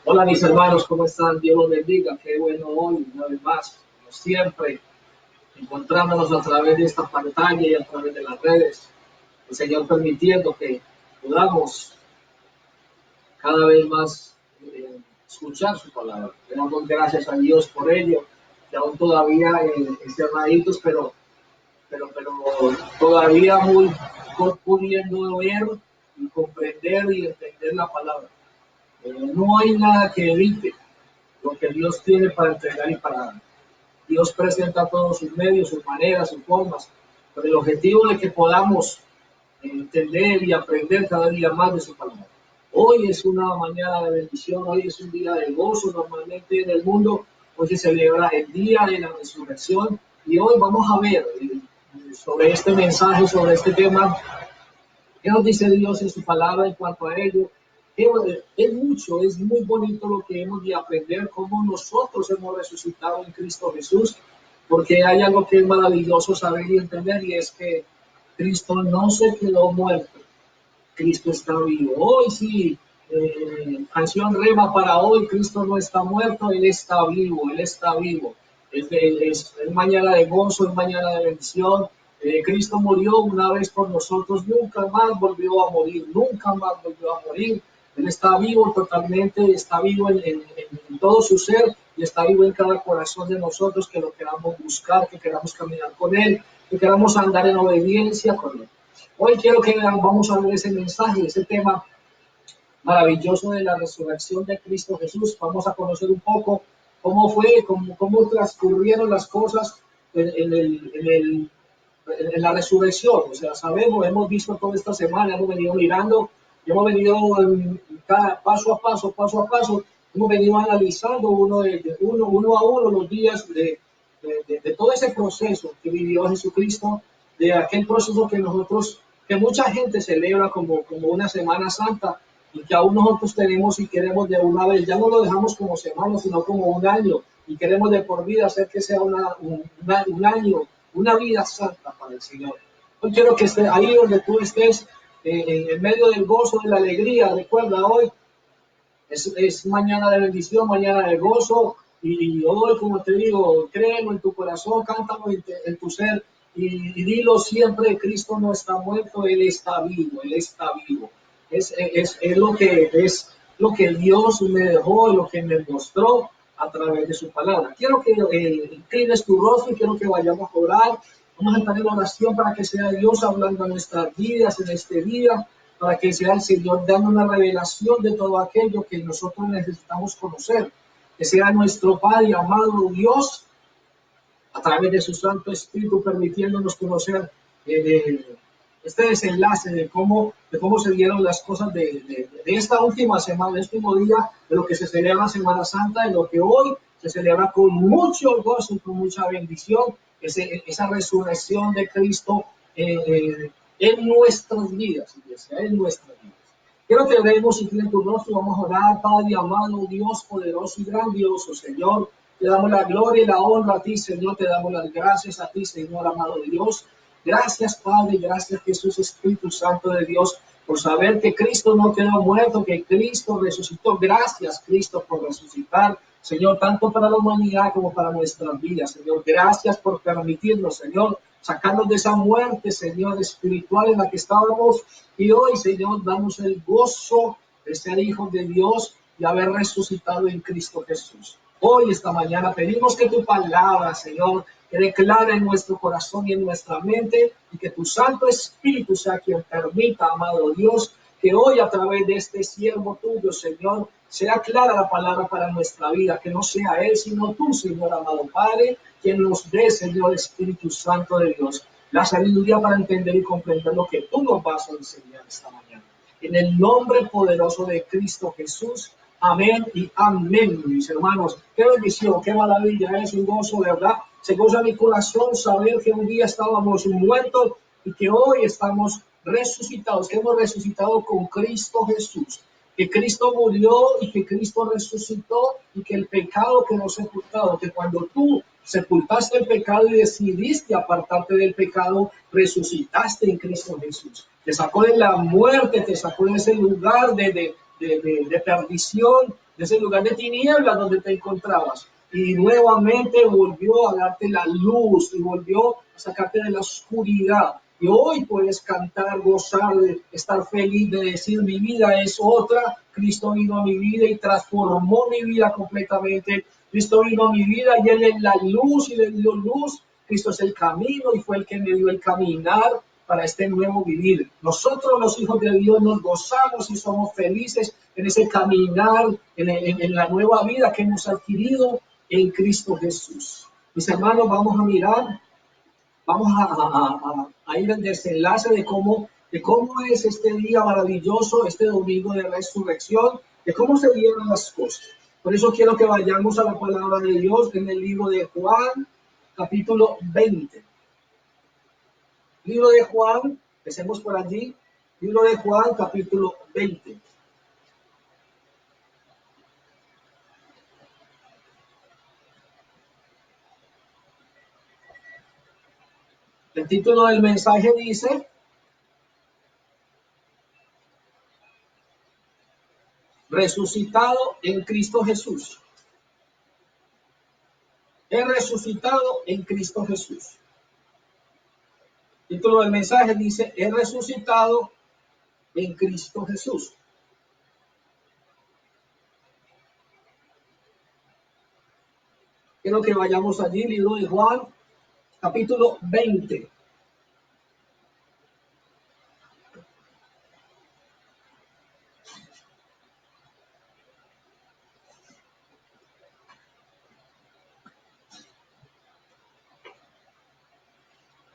Hola mis hermanos, ¿cómo están? Dios los bendiga. Qué bueno hoy, una vez más, como siempre, encontrándonos a través de esta pantalla y a través de las redes. El Señor permitiendo que podamos cada vez más escuchar su palabra. Le damos gracias a Dios por ello, que aún todavía encerraditos, pero todavía muy pudiendo ver y comprender y entender la palabra. No hay nada que evite lo que Dios tiene para entregar y para dar. Dios presenta todos sus medios, sus maneras, sus formas, con el objetivo de que podamos entender y aprender cada día más de su palabra. Hoy es una mañana de bendición, hoy es un día de gozo. Normalmente en el mundo hoy se celebra el día de la resurrección y hoy vamos a ver sobre este mensaje, sobre este tema. ¿Qué nos dice Dios en su palabra en cuanto a ello? Es mucho, es muy bonito lo que hemos de aprender, cómo nosotros hemos resucitado en Cristo Jesús, porque hay algo que es maravilloso saber y entender, y es que Cristo no se quedó muerto, Cristo está vivo. Hoy sí, canción rema para hoy, Cristo no está muerto, Él está vivo, Él está vivo. Es mañana de gozo, es mañana de bendición. Cristo murió una vez por nosotros, nunca más volvió a morir, nunca más volvió a morir. Él está vivo totalmente, está vivo en todo su ser y está vivo en cada corazón de nosotros que lo queramos buscar, que queramos caminar con Él, que queramos andar en obediencia con Él. Hoy quiero que vamos a ver ese mensaje, ese tema maravilloso de la resurrección de Cristo Jesús. Vamos a conocer un poco cómo fue, cómo transcurrieron las cosas en la resurrección. O sea, sabemos, hemos visto toda esta semana, hemos venido mirando, hemos venido cada paso a paso, hemos venido analizando uno a uno los días de todo ese proceso que vivió Jesucristo, de aquel proceso que nosotros, que mucha gente celebra como una Semana Santa, y que aún nosotros tenemos y queremos de una vez, ya no lo dejamos como semana, sino como un año, y queremos de por vida hacer que sea un año, una vida santa para el Señor. Yo quiero que esté ahí donde tú estés, en medio del gozo, de la alegría. Recuerda, hoy es mañana de bendición, mañana de gozo, y hoy, como te digo, créelo en tu corazón, cántalo en tu ser, y dilo siempre: Cristo no está muerto, Él está vivo, Él está vivo. Es lo que Dios me dejó, lo que me mostró a través de su palabra. Quiero que inclines tu rostro y quiero que vayamos a orar. Vamos a estar en oración para que sea Dios hablando a nuestras vidas en este día, para que sea el Señor dando una revelación de todo aquello que nosotros necesitamos conocer. Que sea nuestro Padre amado Dios, a través de su Santo Espíritu, permitiéndonos conocer este desenlace de cómo se dieron las cosas de esta última semana, de este último día, de lo que se celebra Semana Santa, de lo que hoy se celebra con mucho gozo y con mucha bendición, esa resurrección de Cristo en nuestras vidas, iglesia, en nuestras vidas. Quiero que oremos y en tu rostro vamos a orar. Padre amado, Dios poderoso y grandioso, Señor, te damos la gloria y la honra a ti, Señor, te damos las gracias a ti, Señor amado Dios. Gracias, Padre, gracias, Jesús, Espíritu Santo de Dios, por saber que Cristo no quedó muerto, que Cristo resucitó. Gracias, Cristo, por resucitar, Señor, tanto para la humanidad como para nuestras vidas, Señor. Gracias por permitirnos, Señor, sacarnos de esa muerte, Señor, espiritual en la que estábamos. Y hoy, Señor, damos el gozo de ser hijos de Dios y haber resucitado en Cristo Jesús. Hoy, esta mañana, pedimos que tu palabra, Señor, quede clara en nuestro corazón y en nuestra mente, y que tu Santo Espíritu sea quien permita, amado Dios, que hoy a través de este siervo tuyo, Señor, sea clara la palabra para nuestra vida, que no sea Él, sino tú, Señor amado Padre, quien nos dé, Señor Espíritu Santo de Dios, la sabiduría para entender y comprender lo que tú nos vas a enseñar esta mañana. En el nombre poderoso de Cristo Jesús. Amén y amén, mis hermanos. Qué bendición, qué maravilla, es un gozo, de verdad. Se goza mi corazón saber que un día estábamos muertos y que hoy estamos resucitados, que hemos resucitado con Cristo Jesús. Que Cristo murió y que Cristo resucitó y que el pecado quedó sepultado. Que cuando tú sepultaste el pecado y decidiste apartarte del pecado, resucitaste en Cristo Jesús. Te sacó de la muerte, te sacó de ese lugar de perdición de ese lugar de tinieblas donde te encontrabas. Y nuevamente volvió a darte la luz y volvió a sacarte de la oscuridad. Y hoy puedes cantar, gozar, estar feliz, de decir mi vida es otra. Cristo vino a mi vida y transformó mi vida completamente. Cristo vino a mi vida y Él es la luz y le dio luz. Cristo es el camino y fue el que me dio el caminar para este nuevo vivir. Nosotros los hijos de Dios nos gozamos y somos felices en ese caminar, en la nueva vida que hemos adquirido en Cristo Jesús. Mis hermanos, vamos a mirar, vamos a ir al desenlace de cómo es este día maravilloso, este domingo de resurrección, de cómo se dieron las cosas. Por eso quiero que vayamos a la palabra de Dios en el libro de Juan, capítulo 20. Libro de Juan, empecemos por allí. Libro de Juan, capítulo 20. El título del mensaje dice: resucitado en Cristo Jesús. He resucitado en Cristo Jesús. El título del mensaje dice: he resucitado en Cristo Jesús. Quiero que vayamos allí, libro de Juan, capítulo 20.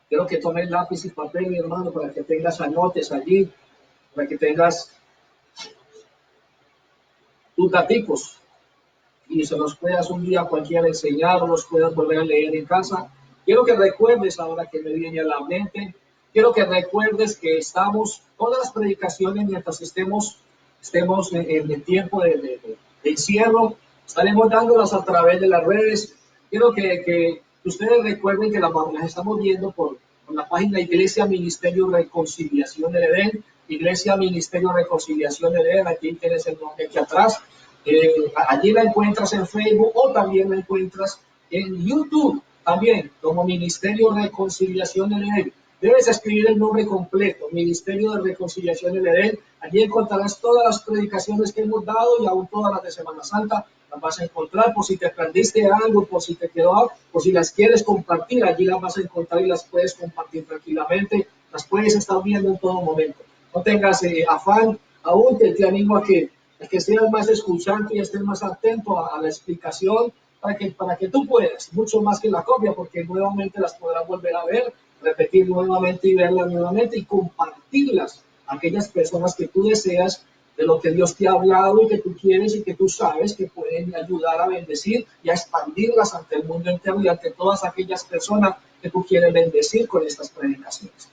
Quiero que tomes lápiz y papel, mi hermano, para que tengas anotes allí, para que tengas tus daticos y se los puedas un día cualquiera enseñar o los puedas volver a leer en casa. Quiero que recuerdes, ahora que me viene a la mente, quiero que recuerdes que estamos, todas las predicaciones, mientras estemos en el tiempo de encierro, estaremos dándolas a través de las redes. Quiero que ustedes recuerden que las estamos viendo por la página Iglesia Ministerio Reconciliación del Edén. Iglesia Ministerio Reconciliación del Edén, aquí tienes el nombre aquí atrás. Allí la encuentras en Facebook o también la encuentras en YouTube, también como Ministerio Reconciliación del Edén. Debes escribir el nombre completo, Ministerio de Reconciliación del Edén. Allí encontrarás todas las predicaciones que hemos dado y aún todas las de Semana Santa. Las vas a encontrar por si te perdiste algo, por si te quedó algo, por si las quieres compartir. Allí las vas a encontrar y las puedes compartir tranquilamente. Las puedes estar viendo en todo momento. No tengas afán. Aún te animo a que seas más escuchante y estés más atento a la explicación para que tú puedas, mucho más que la copia, porque nuevamente las podrás volver a ver, repetir nuevamente y verlas nuevamente y compartirlas a aquellas personas que tú deseas, de lo que Dios te ha hablado y que tú quieres y que tú sabes que pueden ayudar a bendecir y a expandirlas ante el mundo entero y ante todas aquellas personas que tú quieres bendecir con estas predicaciones.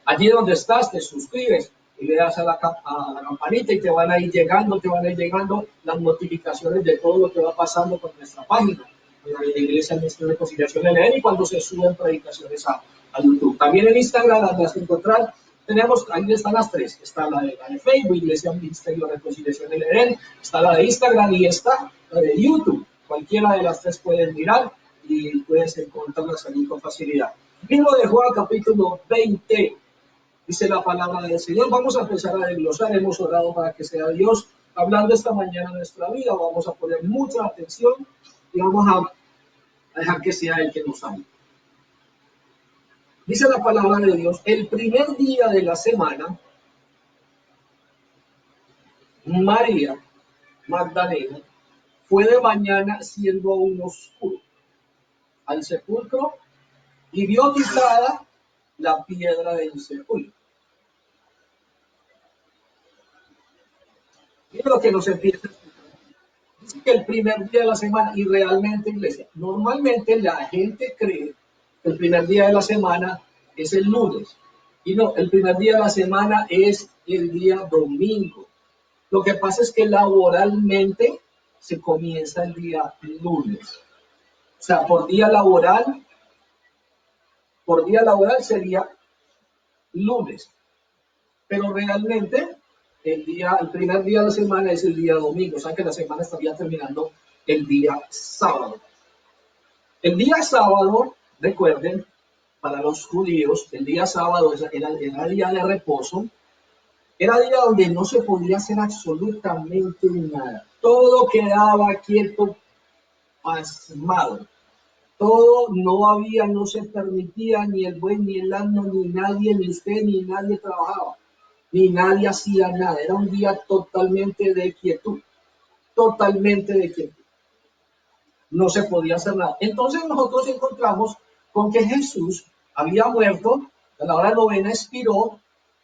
Allí donde estás, te suscribes y le das a la campanita y te van a ir llegando las notificaciones de todo lo que va pasando con nuestra página de la Iglesia Ministerio de Reconciliación LN y cuando se suben predicaciones a YouTube. También en Instagram las vas a encontrar. Ahí están las tres. Está la de Facebook, Iglesia Ministerio de Reconciliación LN, está la de Instagram y está la de YouTube. Cualquiera de las tres puedes mirar y puedes encontrarlas allí con facilidad. Libro de Juan, capítulo 20. Dice la palabra del Señor. Vamos a empezar a desglosar. Hemos orado para que sea Dios hablando esta mañana en nuestra vida. Vamos a poner mucha atención y vamos a dejar que sea Él que nos hable. Dice la palabra de Dios: el primer día de la semana, María Magdalena fue de mañana, siendo aún oscuro, al sepulcro y vio quitada la piedra del sepulcro. Mira lo que nos empieza que el primer día de la semana, y realmente, iglesia, normalmente la gente cree que el primer día de la semana es el lunes, y no, el primer día de la semana es el día domingo. Lo que pasa es que laboralmente se comienza el día lunes. O sea, por día laboral sería lunes, pero realmente el primer día de la semana es el día domingo, o sea que la semana estaría terminando el día sábado. El día sábado, recuerden, para los judíos, el día sábado era día de reposo, era día donde no se podía hacer absolutamente nada. Todo quedaba quieto, pasmado. Todo no se permitía, ni el buen, ni el asno, ni nadie, ni usted, ni nadie trabajaba, ni nadie hacía nada. Era un día totalmente de quietud, totalmente de quietud. No se podía hacer nada. Entonces nosotros encontramos con que Jesús había muerto, a la hora novena expiró,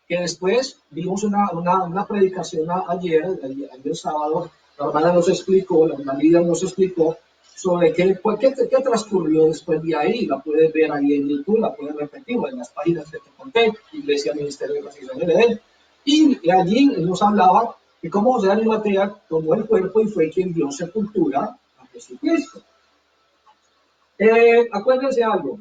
que después vimos una predicación ayer, el sábado, la hermana nos explicó, la hermana Lidia nos explicó sobre qué transcurrió después de ahí. La puedes ver ahí en YouTube, la puedes repetir en las páginas que te conté, Iglesia Ministerio de Gracia de él. Y allí nos hablaba de cómo José de Arimatea tomó el cuerpo y fue quien dio sepultura a Jesucristo. Acuérdense algo,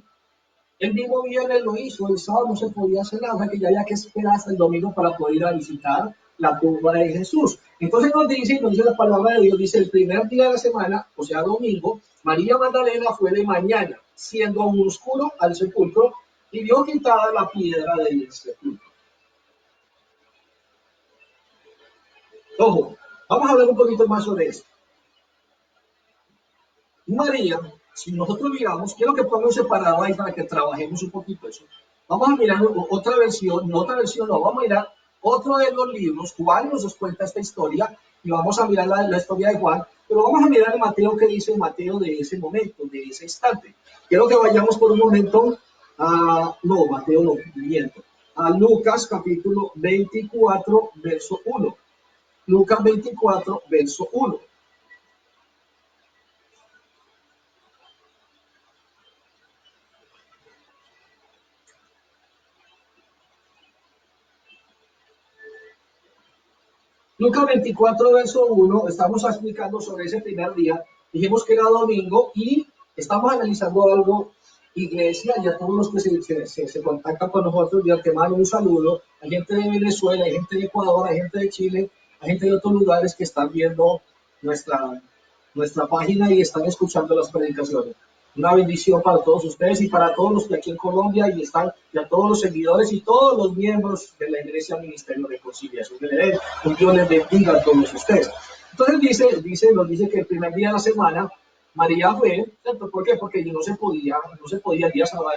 el mismo viernes lo hizo, el sábado no se podía hacer nada, o sea que ya había que esperar hasta el domingo para poder ir a visitar la tumba de Jesús. Entonces nos dice la palabra de Dios, dice el primer día de la semana, o sea domingo, María Magdalena fue de mañana, siendo aún oscuro, al sepulcro y vio quitada la piedra del sepulcro. Ojo, vamos a hablar un poquito más sobre esto. María, si nosotros miramos, quiero que pongan separado ahí para que trabajemos un poquito eso. Vamos a mirar otra versión, no, vamos a mirar otro de los libros. Juan nos cuenta esta historia y vamos a mirar la historia de Juan, pero vamos a mirar el Mateo que dice Mateo de ese momento, de ese instante. Quiero que vayamos por un momento Mateo no, miento, a Lucas capítulo 24, verso 1. Lucas 24, verso 1. Lucas 24, verso 1, estamos explicando sobre ese primer día. Dijimos que era domingo y estamos analizando algo, iglesia, y a todos los que se contactan con nosotros, de antemano un saludo. Hay gente de Venezuela, hay gente de Ecuador, hay gente de Chile, hay gente de otros lugares que están viendo nuestra página y están escuchando las predicaciones. Una bendición para todos ustedes y para todos los que aquí en Colombia y a todos los seguidores y todos los miembros de la Iglesia Ministerio de Reconciliación. Que Dios les bendiga a todos ustedes. Entonces nos dice que el primer día de la semana María fue, ¿cierto? ¿Por qué? Porque no se podía, el día sábado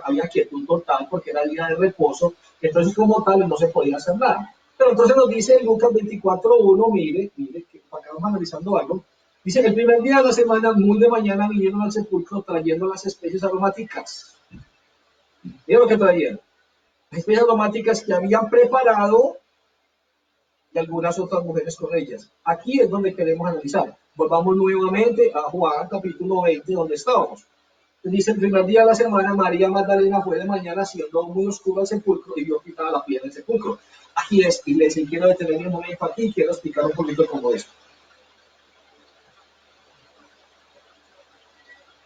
había quietud total porque era el día de reposo, entonces como tal no se podía hacer nada. Pero entonces nos dice en Lucas 24:1, mire, que acá vamos analizando algo. Dice, el primer día de la semana, muy de mañana, vinieron al sepulcro trayendo las especies aromáticas. Mira lo que traían. Las especies aromáticas que habían preparado y algunas otras mujeres con ellas. Aquí es donde queremos analizar. Volvamos nuevamente a Juan, capítulo 20, donde estábamos. Dice, el primer día de la semana, María Magdalena fue de mañana, siendo muy oscuro el sepulcro, y vio quitada la piedra del sepulcro. Aquí es, iglesia, y quiero detenerme un momento aquí y quiero explicar un poquito cómo es.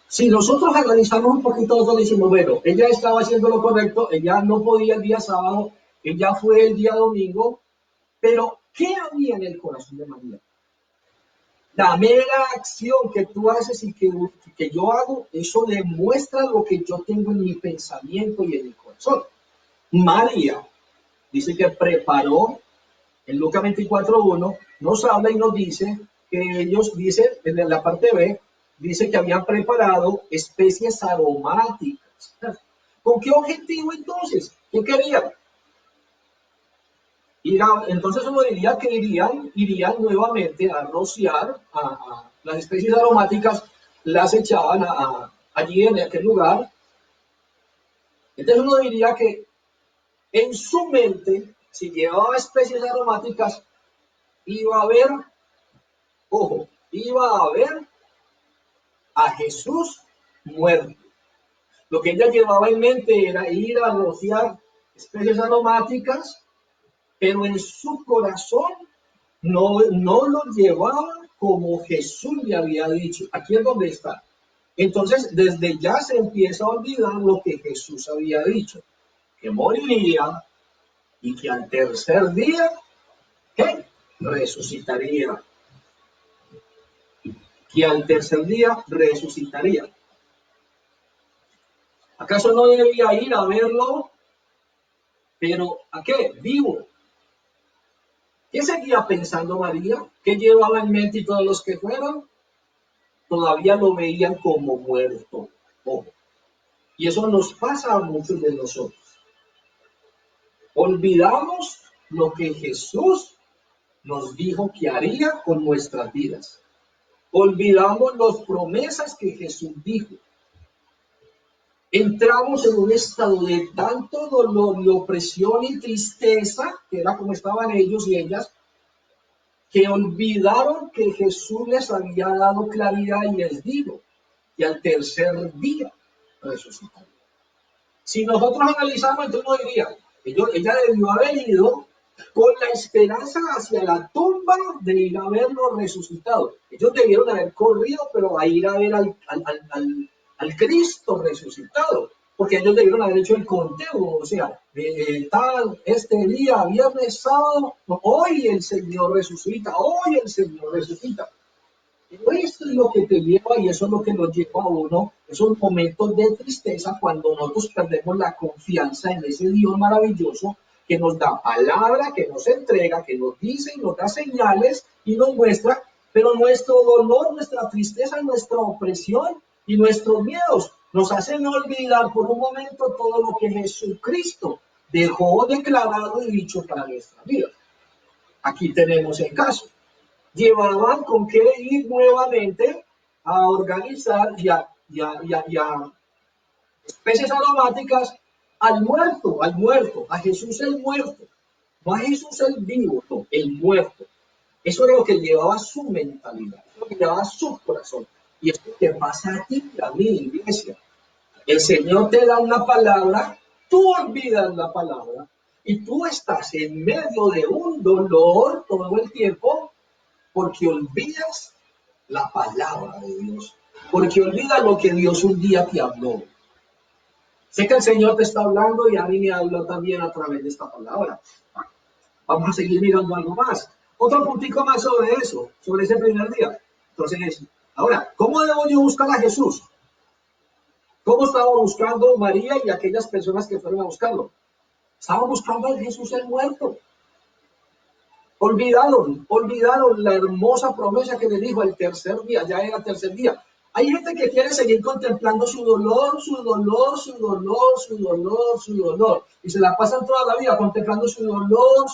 Si nosotros analizamos un poquito eso, decimos, bueno, ella estaba haciendo lo correcto, ella no podía el día sábado, ella fue el día domingo, pero ¿qué había en el corazón de María? La mera acción que tú haces y que yo hago, eso demuestra lo que yo tengo en mi pensamiento y en mi corazón. María dice que preparó, en Lucas 24:1, nos habla y nos dice que ellos, dice en la parte B, dice que habían preparado especies aromáticas. ¿Con qué objetivo entonces? ¿Qué querían? Entonces uno diría que irían nuevamente a rociar a las especies aromáticas, las echaban allí en aquel lugar. Entonces uno diría que en su mente, si llevaba especies aromáticas, iba a ver a Jesús muerto. Lo que ella llevaba en mente era ir a rociar especies aromáticas, pero en su corazón no lo llevaba como Jesús le había dicho. Aquí es donde está. Entonces, desde ya se empieza a olvidar lo que Jesús había dicho, que moriría y que al tercer día ¿qué? Resucitaría. Que al tercer día resucitaría. ¿Acaso no debía ir a verlo? Pero ¿a qué? Vivo. ¿Qué seguía pensando María? ¿Qué llevaba en mente y todos los que fueron? Todavía lo veían como muerto. Ojo. Y eso nos pasa a muchos de nosotros. Olvidamos lo que Jesús nos dijo que haría con nuestras vidas. Olvidamos las promesas que Jesús dijo. Entramos en un estado de tanto dolor y opresión y tristeza, que era como estaban ellos y ellas, que olvidaron que Jesús les había dado claridad y les dijo que al tercer día resucitaría. Si nosotros analizamos, entonces uno diría, ella debió haber ido con la esperanza hacia la tumba de ir a verlo resucitado. Ellos debieron haber corrido, pero a ir a ver al Cristo resucitado, porque ellos debieron haber hecho el conteo, o sea, este día, viernes, sábado, hoy el Señor resucita, hoy el Señor resucita. Pero esto es lo que te lleva y eso es lo que nos lleva a uno, esos momentos de tristeza cuando nosotros perdemos la confianza en ese Dios maravilloso que nos da palabra, que nos entrega, que nos dice y nos da señales y nos muestra, pero nuestro dolor, nuestra tristeza, nuestra opresión y nuestros miedos nos hacen olvidar por un momento todo lo que Jesucristo dejó declarado y dicho para nuestra vida. Aquí tenemos el caso. Llevaban con qué ir nuevamente a organizar ya especies aromáticas al muerto, a Jesús el muerto, no a Jesús el vivo, no, el muerto. Eso era lo que llevaba su mentalidad, eso es lo que llevaba su corazón. Y esto te pasa a ti y a mí, iglesia. El Señor te da una palabra, tú olvidas la palabra y tú estás en medio de un dolor todo el tiempo porque olvidas la palabra de Dios, porque olvidas lo que Dios un día te habló. Sé que el Señor te está hablando y a mí me habló también a través de esta palabra. Vamos a seguir mirando algo más. Otro puntico más sobre eso, sobre ese primer día. Entonces, ahora, ¿cómo debo yo buscar a Jesús? ¿Cómo estaba buscando María y aquellas personas que fueron a buscarlo? Estaban buscando a Jesús el muerto. Olvidaron la hermosa promesa que le dijo el tercer día, ya era el tercer día. Hay gente que quiere seguir contemplando su dolor, y se la pasan toda la vida contemplando su dolor,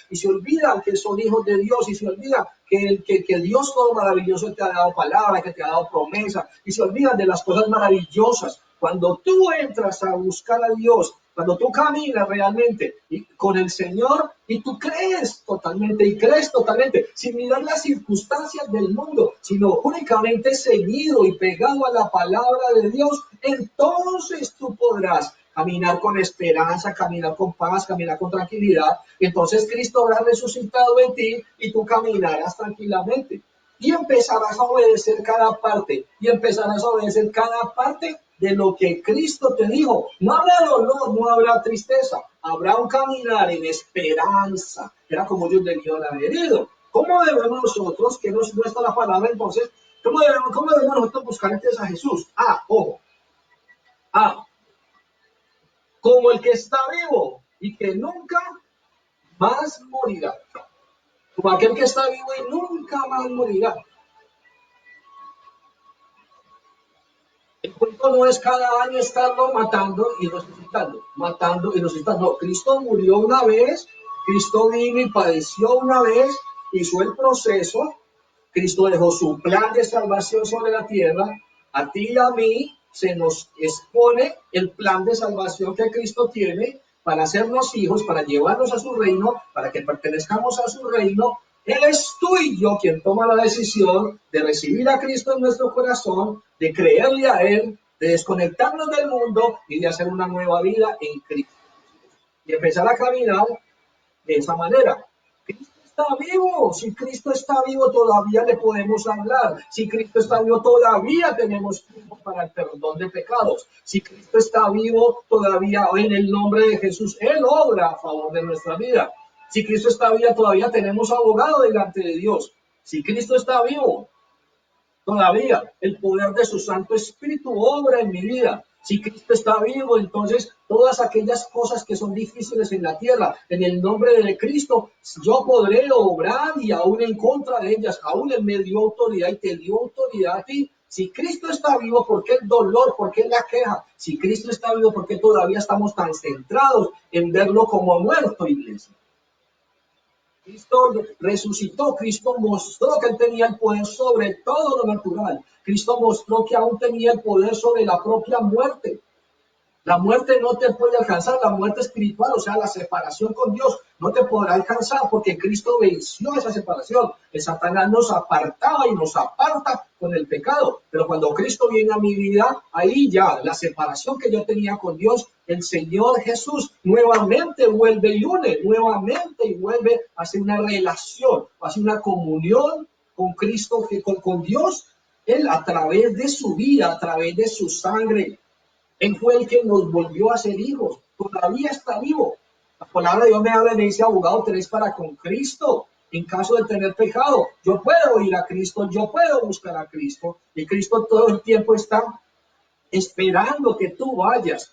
y se olvidan que son hijos de Dios, y se olvidan que Dios todo maravilloso te ha dado palabra, que te ha dado promesa, y se olvidan de las cosas maravillosas. Cuando tú entras a buscar a Dios, cuando tú caminas realmente con el Señor y tú crees totalmente, sin mirar las circunstancias del mundo, sino únicamente seguido y pegado a la palabra de Dios, entonces tú podrás caminar con esperanza, caminar con paz, caminar con tranquilidad. Entonces Cristo habrá resucitado en ti y tú caminarás tranquilamente. Y empezarás a obedecer cada parte, de lo que Cristo te dijo. No habrá dolor, no habrá tristeza, habrá un caminar en esperanza. Era como Dios debían haber ido. ¿Cómo debemos nosotros, que nos muestra la palabra entonces, cómo debemos nosotros buscar entonces a Jesús? Ojo, como el que está vivo y que nunca más morirá. Como aquel que está vivo y nunca más morirá. El cuento no es cada año estarlo matando y resucitando. No, Cristo murió una vez, Cristo vino y padeció una vez, hizo el proceso, Cristo dejó su plan de salvación sobre la tierra. A ti y a mí se nos expone el plan de salvación que Cristo tiene para hacernos hijos, para llevarnos a su reino, para que pertenezcamos a su reino. Él es tú y yo quien toma la decisión de recibir a Cristo en nuestro corazón, de creerle a Él, de desconectarnos del mundo y de hacer una nueva vida en Cristo. Y empezar a caminar de esa manera. Cristo está vivo. Si Cristo está vivo, todavía le podemos hablar. Si Cristo está vivo, todavía tenemos tiempo para el perdón de pecados. Si Cristo está vivo, todavía en el nombre de Jesús, Él obra a favor de nuestra vida. Si Cristo está vivo, todavía tenemos abogado delante de Dios. Si Cristo está vivo, todavía el poder de su Santo Espíritu obra en mi vida. Si Cristo está vivo, entonces todas aquellas cosas que son difíciles en la tierra, en el nombre de Cristo, yo podré obrar y aún en contra de ellas, aún Él me dio autoridad y te dio autoridad a ti. Si Cristo está vivo, ¿por qué el dolor? ¿Por qué la queja? Si Cristo está vivo, ¿por qué todavía estamos tan centrados en verlo como muerto, iglesia? Cristo resucitó, Cristo mostró que Él tenía el poder sobre todo lo natural. Cristo mostró que aún tenía el poder sobre la propia muerte. La muerte no te puede alcanzar, la muerte espiritual, o sea, la separación con Dios, no te podrá alcanzar porque Cristo venció esa separación. El Satanás nos apartaba y nos aparta con el pecado. Pero cuando Cristo viene a mi vida, ahí ya la separación que yo tenía con Dios, el Señor Jesús nuevamente vuelve y une, nuevamente y vuelve a hacer una relación, a hacer una comunión con Cristo, con Dios, Él a través de su vida, a través de su sangre. Él fue el que nos volvió a ser hijos. Todavía está vivo. La palabra de Dios me habla y me dice, abogado, tenés para con Cristo. En caso de tener pecado, yo puedo ir a Cristo, yo puedo buscar a Cristo. Y Cristo todo el tiempo está esperando que tú vayas.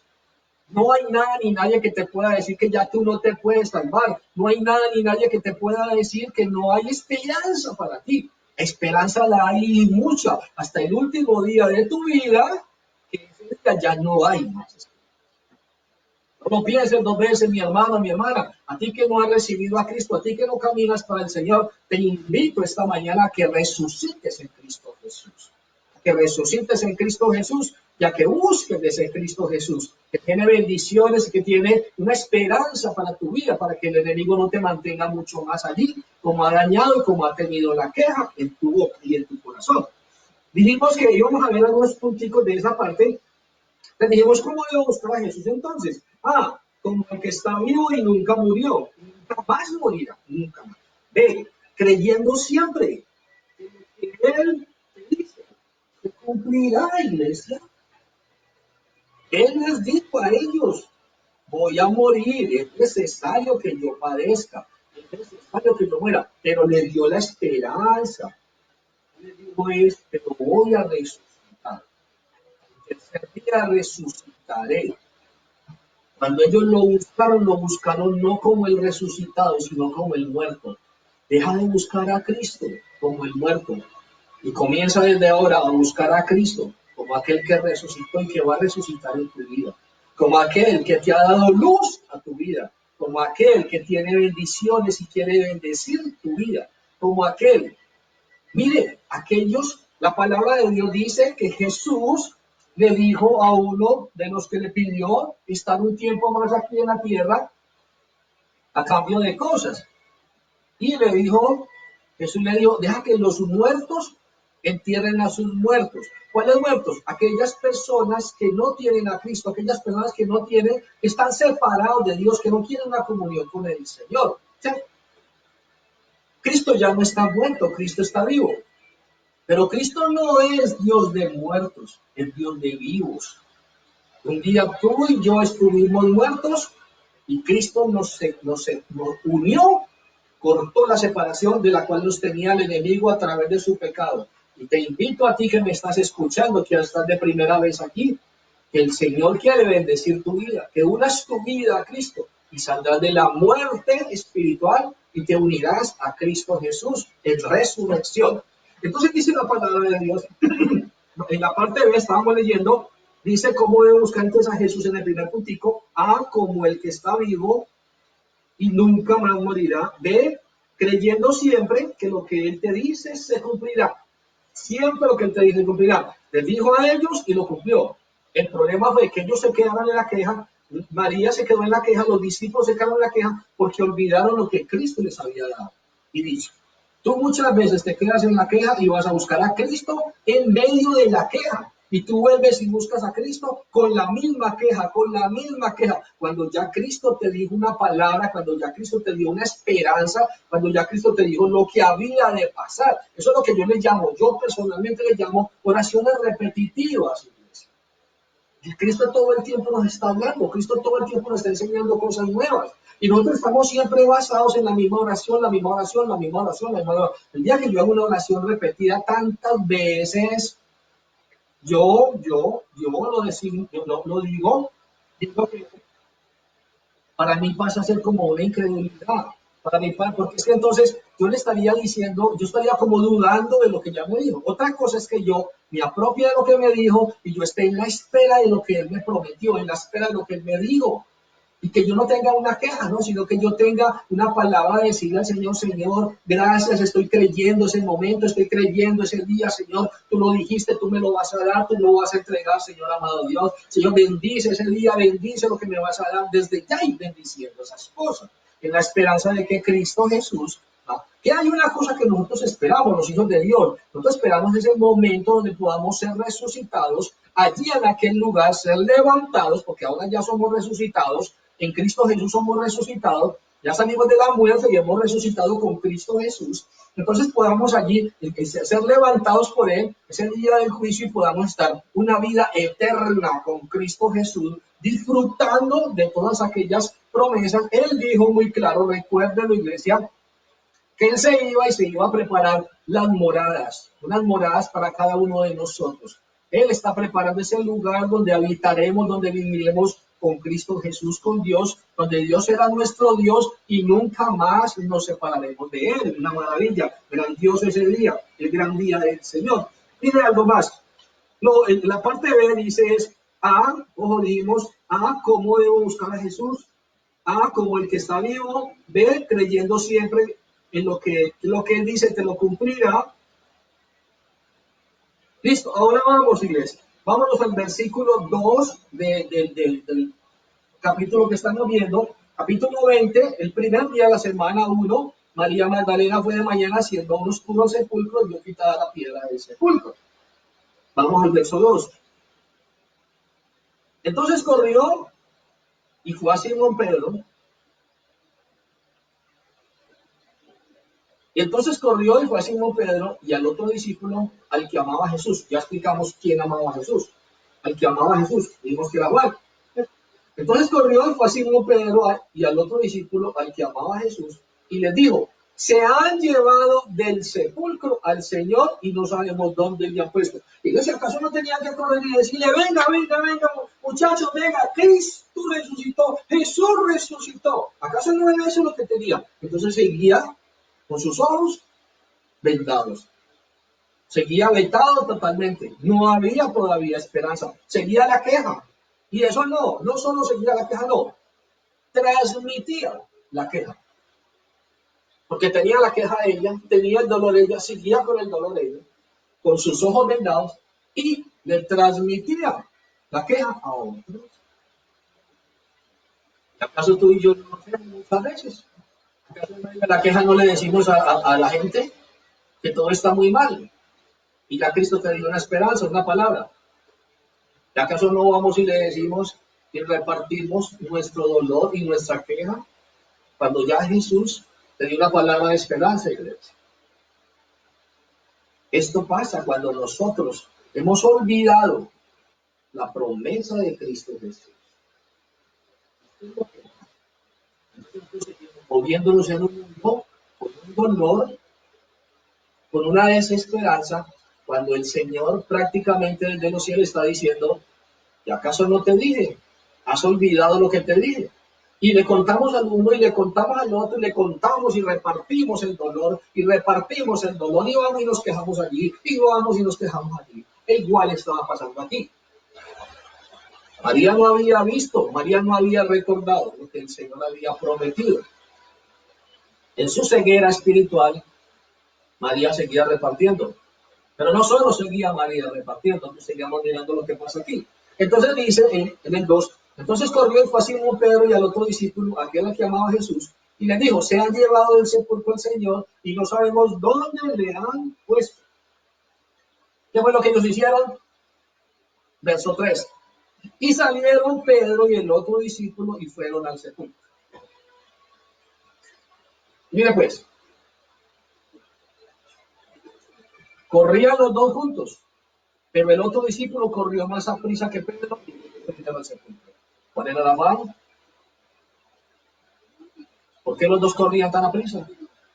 No hay nada ni nadie que te pueda decir que ya tú no te puedes salvar. No hay nada ni nadie que te pueda decir que no hay esperanza para ti. Esperanza la hay mucha. Hasta el último día de tu vida, que ya no hay más. No lo pienses dos veces, mi hermano, mi hermana. A ti que no has recibido a Cristo, a ti que no caminas para el Señor, te invito esta mañana a que resucites en Cristo Jesús. A que resucites en Cristo Jesús y a que busques de ese Cristo Jesús, que tiene bendiciones y que tiene una esperanza para tu vida, para que el enemigo no te mantenga mucho más allí, como ha dañado y como ha tenido la queja en tu boca y en tu corazón. Dijimos que íbamos a ver algunos punticos de esa parte. Le dijimos, ¿cómo debo buscar a Jesús entonces? Como el que está vivo y nunca murió, nunca más morirá, nunca más. B, creyendo siempre que Él te dice, se cumplirá, iglesia. Él les dijo a ellos, voy a morir, es necesario que yo padezca, es necesario que yo muera, pero le dio la esperanza. Le dijo, pero voy a resucitar. El tercer día resucitaré. Cuando ellos lo buscaron no como el resucitado, sino como el muerto. Deja de buscar a Cristo como el muerto y comienza desde ahora a buscar a Cristo como aquel que resucitó y que va a resucitar en tu vida, como aquel que te ha dado luz a tu vida, como aquel que tiene bendiciones y quiere bendecir tu vida, como aquel. Mire, aquellos, la palabra de Dios dice que Jesús le dijo a uno de los que le pidió estar un tiempo más aquí en la tierra a cambio de cosas. Y le dijo, Jesús le dijo, deja que los muertos entierren a sus muertos. ¿Cuáles muertos? Aquellas personas que no tienen a Cristo, aquellas personas que no tienen, que están separados de Dios, que no quieren una comunión con el Señor. ¿Sí? Cristo ya no está muerto, Cristo está vivo. Pero Cristo no es Dios de muertos, es Dios de vivos. Un día tú y yo estuvimos muertos y Cristo nos unió, cortó la separación de la cual nos tenía el enemigo a través de su pecado. Y te invito a ti que me estás escuchando, que estás de primera vez aquí, que el Señor quiere bendecir tu vida, que unas tu vida a Cristo y saldrás de la muerte espiritual y te unirás a Cristo Jesús en resurrección. Entonces dice la palabra de Dios, en la parte B estábamos leyendo, dice cómo debe buscar entonces a Jesús en el primer puntico, A, como el que está vivo y nunca más morirá, B, creyendo siempre que lo que Él te dice se cumplirá, siempre lo que Él te dice se cumplirá. Les dijo a ellos y lo cumplió. El problema fue que ellos se quedaron en la queja, María se quedó en la queja, los discípulos se quedaron en la queja porque olvidaron lo que Cristo les había dado y dicho. Tú muchas veces te quedas en la queja y vas a buscar a Cristo en medio de la queja. Y tú vuelves y buscas a Cristo con la misma queja, con la misma queja. Cuando ya Cristo te dijo una palabra, cuando ya Cristo te dio una esperanza, cuando ya Cristo te dijo lo que había de pasar. Eso es lo que yo le llamo, yo personalmente le llamo oraciones repetitivas. Cristo todo el tiempo nos está hablando, Cristo todo el tiempo nos está enseñando cosas nuevas. Y nosotros estamos siempre basados en la misma oración, la misma oración, la misma oración, la misma oración. El día que yo hago una oración repetida tantas veces, yo lo digo que para mí pasa a ser como una incredulidad. Para mí, porque es que entonces yo le estaría diciendo, yo estaría como dudando de lo que ya me dijo. Otra cosa es que yo me apropie de lo que me dijo y yo esté en la espera de lo que él me prometió, en la espera de lo que él me dijo. Y que yo no tenga una queja, ¿no? Sino que yo tenga una palabra de decirle al Señor, Señor, gracias, estoy creyendo ese momento, estoy creyendo ese día, Señor, tú lo dijiste, tú me lo vas a dar, tú lo vas a entregar, Señor amado Dios. Señor, bendice ese día, bendice lo que me vas a dar desde ya y bendiciendo esas cosas, en la esperanza de que Cristo Jesús, que hay una cosa que nosotros esperamos, los hijos de Dios, nosotros esperamos ese momento donde podamos ser resucitados, allí en aquel lugar ser levantados, porque ahora ya somos resucitados, en Cristo Jesús somos resucitados, ya salimos de la muerte y hemos resucitado con Cristo Jesús. Entonces podamos allí ser levantados por Él ese día del juicio y podamos estar una vida eterna con Cristo Jesús, disfrutando de todas aquellas promesas. Él dijo muy claro, recuérdenlo, iglesia, que Él se iba y se iba a preparar las moradas, unas moradas para cada uno de nosotros. Él está preparando ese lugar donde habitaremos, donde viviremos con Cristo Jesús, con Dios, donde Dios será nuestro Dios y nunca más nos separaremos de Él. Una maravilla, grandioso ese día, el gran día del Señor. Mire algo más. La parte B dice es A, ojo, dijimos A, ¿cómo debo buscar a Jesús? A, como el que está vivo. B, creyendo siempre en lo que Él dice, te lo cumplirá. Listo, ahora vamos, iglesia. Vámonos al versículo 2 del capítulo que estamos viendo. Capítulo 20, el primer día de la semana 1, María Magdalena fue de mañana haciendo un oscuro sepulcro y vio quitada la piedra del sepulcro. Vamos al verso 2. Entonces corrió y fue a Simón Pedro. Y entonces corrió y fue a Simón Pedro y al otro discípulo al que amaba a Jesús. Ya explicamos quién amaba a Jesús. Al que amaba a Jesús, dijimos que era Juan. Entonces corrió y fue a Simón Pedro y al otro discípulo al que amaba a Jesús y les dijo, se han llevado del sepulcro al Señor y no sabemos dónde le han puesto. Y yo, si acaso no tenía que correr y decirle, venga, muchachos, venga, Cristo resucitó, Jesús resucitó. ¿Acaso no era eso lo que tenía? Entonces seguía con sus ojos vendados. Seguía vetado totalmente. No había todavía esperanza. Seguía la queja. Y eso no solo seguía la queja, no. Transmitía la queja. Porque tenía la queja ella, tenía el dolor ella, seguía con el dolor ella, con sus ojos vendados, y le transmitía la queja a otros. ¿Acaso tú y yo no lo hacemos muchas veces? ¿Acaso la queja no le decimos a la gente que todo está muy mal? Y ya Cristo te dio una esperanza, una palabra. ¿Y acaso no vamos y le decimos y repartimos nuestro dolor y nuestra queja cuando ya Jesús te dio una palabra de esperanza, iglesia? Esto pasa cuando nosotros hemos olvidado la promesa de Cristo Jesús. Moviéndonos en un mundo con un dolor, con una desesperanza, cuando el Señor prácticamente desde los cielos está diciendo, ¿y acaso no te dije? ¿Has olvidado lo que te dije? Y le contamos al uno y le contamos al otro y le contamos y repartimos el dolor y repartimos el dolor y vamos y nos quejamos allí y vamos y nos quejamos allí. E igual estaba pasando aquí. María no había visto, María no había recordado lo que el Señor había prometido. En su ceguera espiritual, María seguía repartiendo. Pero no solo seguía María repartiendo, seguíamos mirando lo que pasa aquí. Entonces dice en el 2, entonces corrió y fue a Simón Pedro y al otro discípulo, aquel al que amaba a Jesús, y le dijo, se han llevado del sepulcro al Señor y no sabemos dónde le han puesto. ¿Qué fue lo que ellos hicieron? Verso 3. Y salieron Pedro y el otro discípulo y fueron al sepulcro. Mire pues, corrían los dos juntos, pero el otro discípulo corrió más a prisa que Pedro y fueron al sepulcro. ¿Cuál era la mano? ¿Por qué los dos corrían tan aprisa?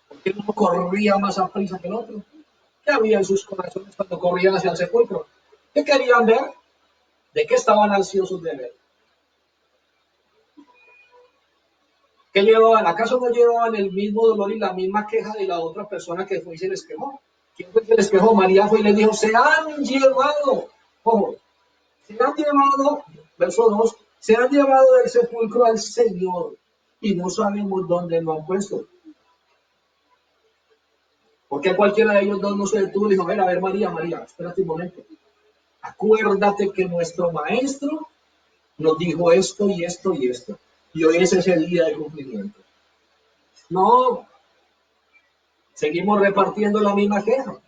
¿Por qué uno corría más aprisa que el otro? ¿Qué había en sus corazones cuando corrían hacia el sepulcro? ¿Qué querían ver? ¿De qué estaban ansiosos de ver? ¿Qué llevaban? ¿Acaso no llevaban el mismo dolor y la misma queja de la otra persona que fue y se les quejó? ¿Quién fue que les quejó? María fue y les dijo, se han llevado, ojo, se han llevado, verso 2, se han llevado del sepulcro al Señor y no sabemos dónde lo han puesto. Porque cualquiera de ellos dos no se detuvo y dijo, a ver, María, espérate un momento. Acuérdate que nuestro maestro nos dijo esto y esto y esto. Y hoy es ese día de cumplimiento. No, seguimos repartiendo la misma queja.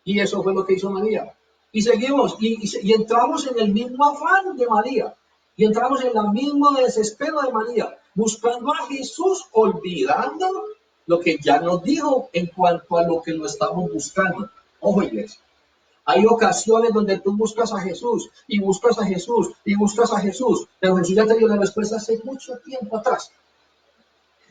Y eso fue lo que hizo María. Y seguimos, y entramos en el mismo afán de María. Y entramos en el mismo desespero de María, buscando a Jesús, olvidando lo que ya nos dijo en cuanto a lo que lo estamos buscando. Ojo, iglesia. Hay ocasiones donde tú buscas a Jesús, y buscas a Jesús, y buscas a Jesús, pero Jesús ya te dio la respuesta hace mucho tiempo atrás.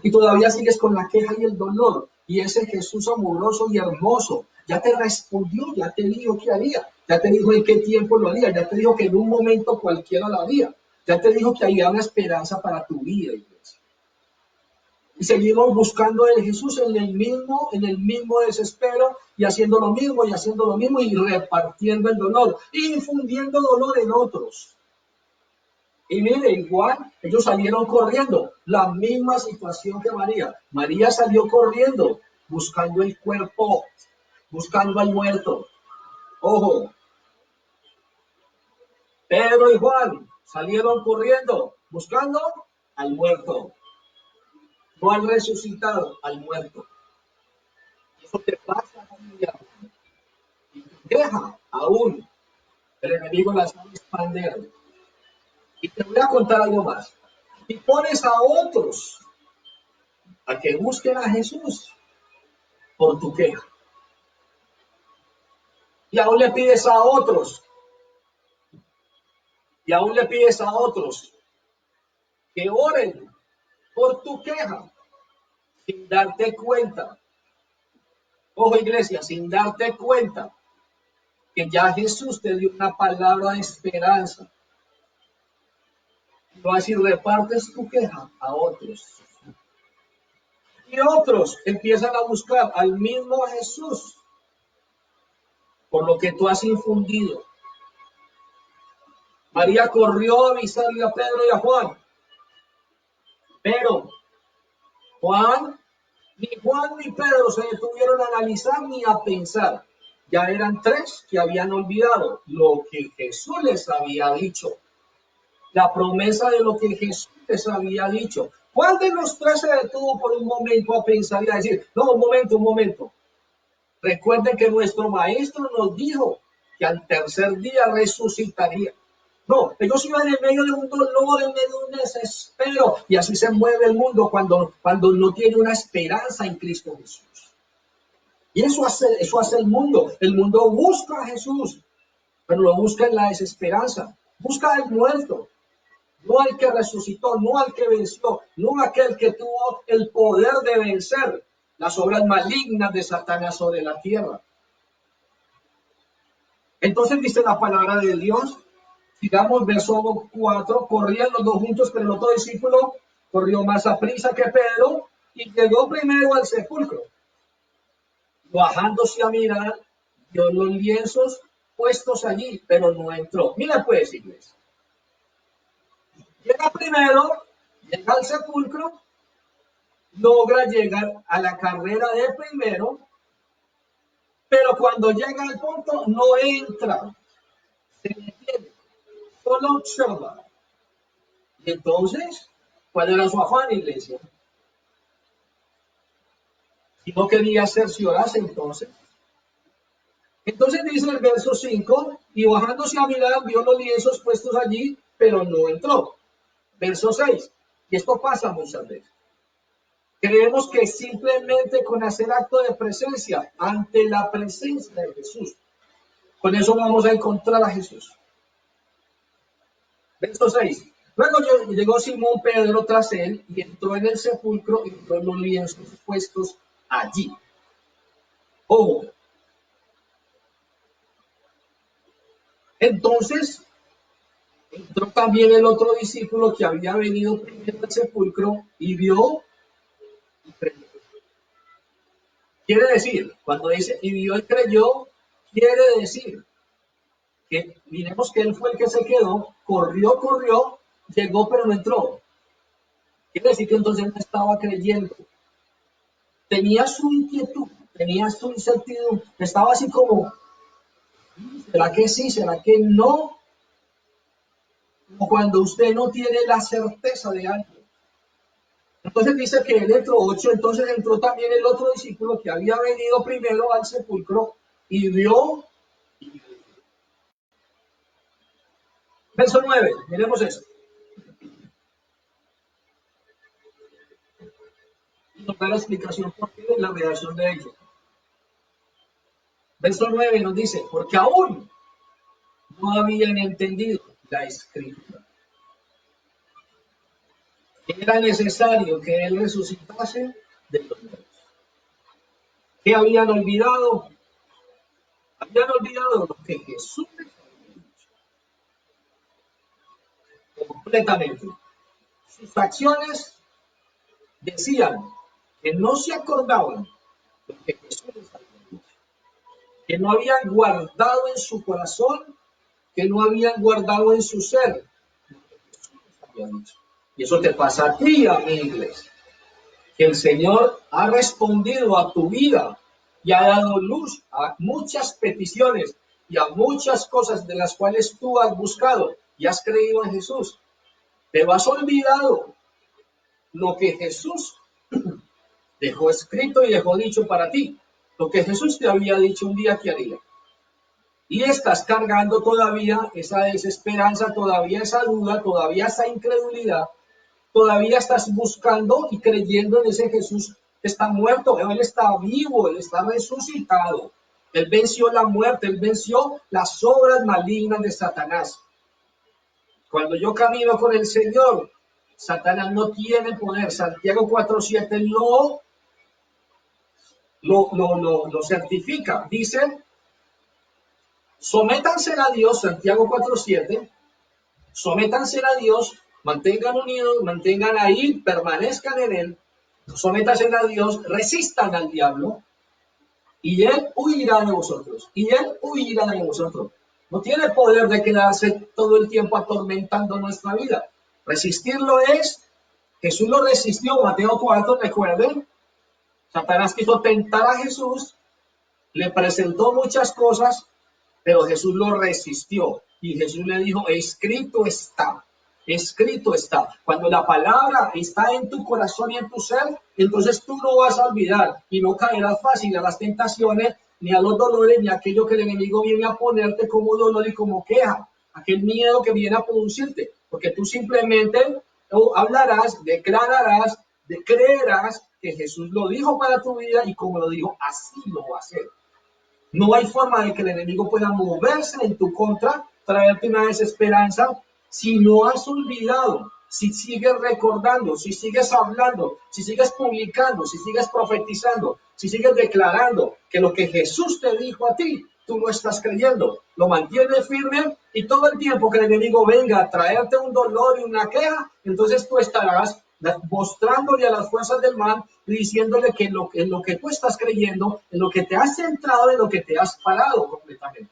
Y todavía sigues con la queja y el dolor. Y ese Jesús amoroso y hermoso ya te respondió, ya te dijo qué haría, ya te dijo en qué tiempo lo haría, ya te dijo que en un momento cualquiera lo haría, ya te dijo que había una esperanza para tu vida, iglesia. Y seguimos buscando a Jesús en el mismo desespero y haciendo lo mismo y repartiendo el dolor, infundiendo dolor en otros. Y mire, igual, ellos salieron corriendo, la misma situación que María. María salió corriendo, buscando el cuerpo, buscando al muerto. Ojo, Pedro y Juan salieron corriendo, buscando al muerto, no al resucitado, al muerto. Eso te pasa, familia. Y deja aún el enemigo la sabe expandir. Y te voy a contar algo más. Y pones a otros a que busquen a Jesús por tu queja. Y aún le pides a otros, que oren por tu queja, sin darte cuenta. Ojo, iglesia, sin darte cuenta que ya Jesús te dio una palabra de esperanza. Y vas y repartes tu queja a otros. Y otros empiezan a buscar al mismo Jesús por lo que tú has infundido. María corrió a avisarle a Pedro y a Juan. Pero ni Juan ni Pedro se detuvieron a analizar ni a pensar. Ya eran tres que habían olvidado lo que Jesús les había dicho. La promesa de lo que Jesús les había dicho. ¿Cuál de los tres se detuvo por un momento a pensar y a decir, no, un momento? Recuerden que nuestro maestro nos dijo que al tercer día resucitaría. No, ellos iban en medio de un dolor, en medio de un desespero, y así se mueve el mundo cuando no tiene una esperanza en Cristo Jesús. Y eso hace el mundo. El mundo busca a Jesús, pero lo busca en la desesperanza. Busca al muerto, no al que resucitó, no al que venció, no aquel que tuvo el poder de vencer las obras malignas de Satanás sobre la tierra. Entonces dice la palabra de Dios, sigamos verso 4, corrían los dos juntos, pero el otro discípulo corrió más a prisa que Pedro y llegó primero al sepulcro. Bajándose a mirar, vio los lienzos puestos allí, pero no entró. Mira pues, iglesia. Llega primero, llega al sepulcro, logra llegar a la carrera de primero, pero cuando llega al punto no entra. Se detiene, solo observa. Y entonces, ¿cuál era su afán, iglesia? Si no quería cerciorarse, entonces. Entonces dice el verso 5, y bajándose a mirar, vio los lienzos puestos allí, pero no entró. Verso 6, y esto pasa muchas veces. Creemos que simplemente con hacer acto de presencia, ante la presencia de Jesús, con eso vamos a encontrar a Jesús. Verso 6, Luego llegó Simón Pedro tras él y entró en el sepulcro y vio los lienzos puestos allí. Ojo. Entonces entró también el otro discípulo que había venido primero al sepulcro y vio y creyó. Quiere decir, cuando dice y vio y creyó, quiere decir que miremos que él fue el que se quedó, corrió, llegó pero no entró. Quiere decir que entonces no estaba creyendo. Tenía su inquietud, tenía su incertidumbre, estaba así como, ¿será que sí? ¿Será que no? Como cuando usted no tiene la certeza de algo. Entonces dice que él entró 8, entonces entró también el otro discípulo que había venido primero al sepulcro y vio. Verso 9, miremos eso. Nos da la explicación por qué de la redacción de ello. Verso 9 nos dice, porque aún no habían entendido la escritura. Era necesario que él resucitase de los muertos. ¿Qué habían olvidado? Habían olvidado lo que Jesús les había dicho. Completamente. Sus acciones decían que no se acordaban lo que Jesús les había dicho. Que no habían guardado en su corazón, que no habían guardado en su ser lo que Jesús les había dicho. Y eso te pasa a ti, a mi iglesia. Que el Señor ha respondido a tu vida y ha dado luz a muchas peticiones y a muchas cosas de las cuales tú has buscado y has creído en Jesús. Pero has olvidado lo que Jesús dejó escrito y dejó dicho para ti, lo que Jesús te había dicho un día que haría. Y estás cargando todavía esa desesperanza, todavía esa duda, todavía esa incredulidad, todavía estás buscando y creyendo en ese Jesús que está muerto. Él está vivo, Él está resucitado. Él venció la muerte, Él venció las obras malignas de Satanás. Cuando yo camino con el Señor, Satanás no tiene poder. Santiago 4:7 lo certifica. Dice, sométanse a Dios, Santiago 4:7, sométanse a Dios, mantengan unidos, mantengan ahí, permanezcan en Él, sométanse a Dios, resistan al diablo, y Él huirá de vosotros, y Él huirá de vosotros. No tiene poder de quedarse todo el tiempo atormentando nuestra vida. Resistirlo es, Jesús lo resistió, Mateo 4, recuerden, Satanás quiso tentar a Jesús, le presentó muchas cosas, pero Jesús lo resistió y Jesús le dijo, escrito está, escrito está. Cuando la palabra está en tu corazón y en tu ser, entonces tú no vas a olvidar y no caerás fácil a las tentaciones, ni a los dolores, ni a aquello que el enemigo viene a ponerte como dolor y como queja, aquel miedo que viene a producirte, porque tú simplemente hablarás, declararás, creerás que Jesús lo dijo para tu vida y como lo dijo, así lo va a hacer. No hay forma de que el enemigo pueda moverse en tu contra, traerte una desesperanza, si no has olvidado, si sigues recordando, si sigues hablando, si sigues publicando, si sigues profetizando, si sigues declarando que lo que Jesús te dijo a ti, tú lo estás creyendo, lo mantienes firme y todo el tiempo que el enemigo venga a traerte un dolor y una queja, entonces tú estarás mostrándole a las fuerzas del mal y diciéndole que en lo que tú estás creyendo, en lo que te has centrado, en lo que te has parado completamente.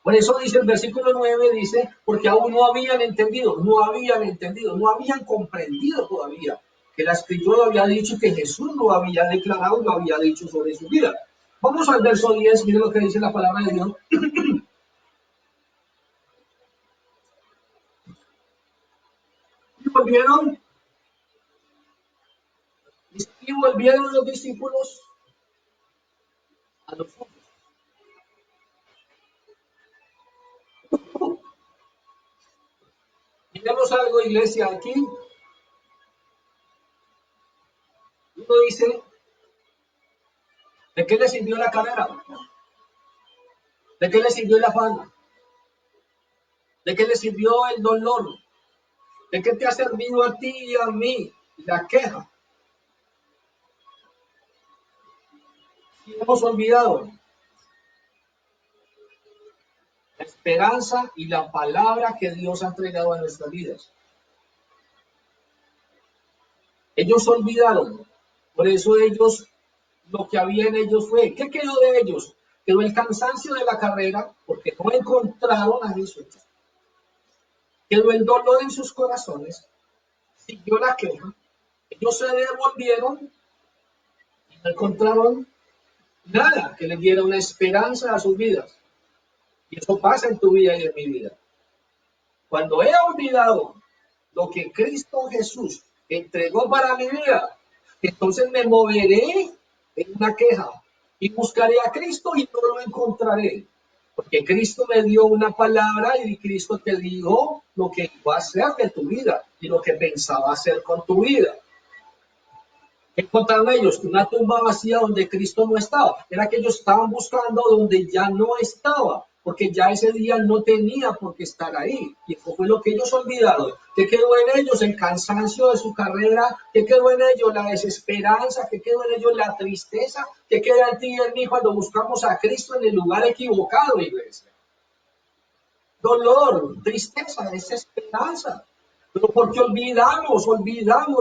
Por eso dice el versículo 9, dice, porque aún no habían entendido, no habían comprendido todavía que la escritura lo había dicho y que Jesús lo había declarado y lo había dicho sobre su vida. Vamos al verso 10, miren lo que dice la palabra de Dios. Y volvieron los discípulos a los ojos. Miremos algo, iglesia, aquí. Uno dice, ¿de qué le sirvió la carrera? ¿De qué le sirvió el afán? ¿De qué le sirvió el dolor? el que te ha servido a ti y a mí, la queja. Y hemos olvidado la esperanza y la palabra que Dios ha entregado a nuestras vidas. Ellos olvidaron, por eso ellos, lo que había en ellos fue, ¿qué quedó de ellos? Quedó el cansancio de la carrera, porque no encontraron a Jesús. Quedó el dolor en sus corazones, siguió la queja. Ellos se devolvieron y no encontraron nada que les diera una esperanza a sus vidas. Y eso pasa en tu vida y en mi vida. Cuando he olvidado lo que Cristo Jesús entregó para mi vida, entonces me moveré en una queja y buscaré a Cristo y no lo encontraré. Porque Cristo me dio una palabra y Cristo te dijo lo que iba a hacer de tu vida y lo que pensaba hacer con tu vida. Encontraron ellos una tumba vacía donde Cristo no estaba. Era que ellos estaban buscando donde ya no estaba, porque ya ese día no tenía por qué estar ahí. Y eso fue lo que ellos olvidaron. ¿Qué quedó en ellos? El cansancio de su carrera. ¿Qué quedó en ellos? La desesperanza. ¿Qué quedó en ellos? La tristeza. ¿Qué queda en ti y en mí cuando buscamos a Cristo en el lugar equivocado, iglesia? Dolor, tristeza, desesperanza. Pero porque olvidamos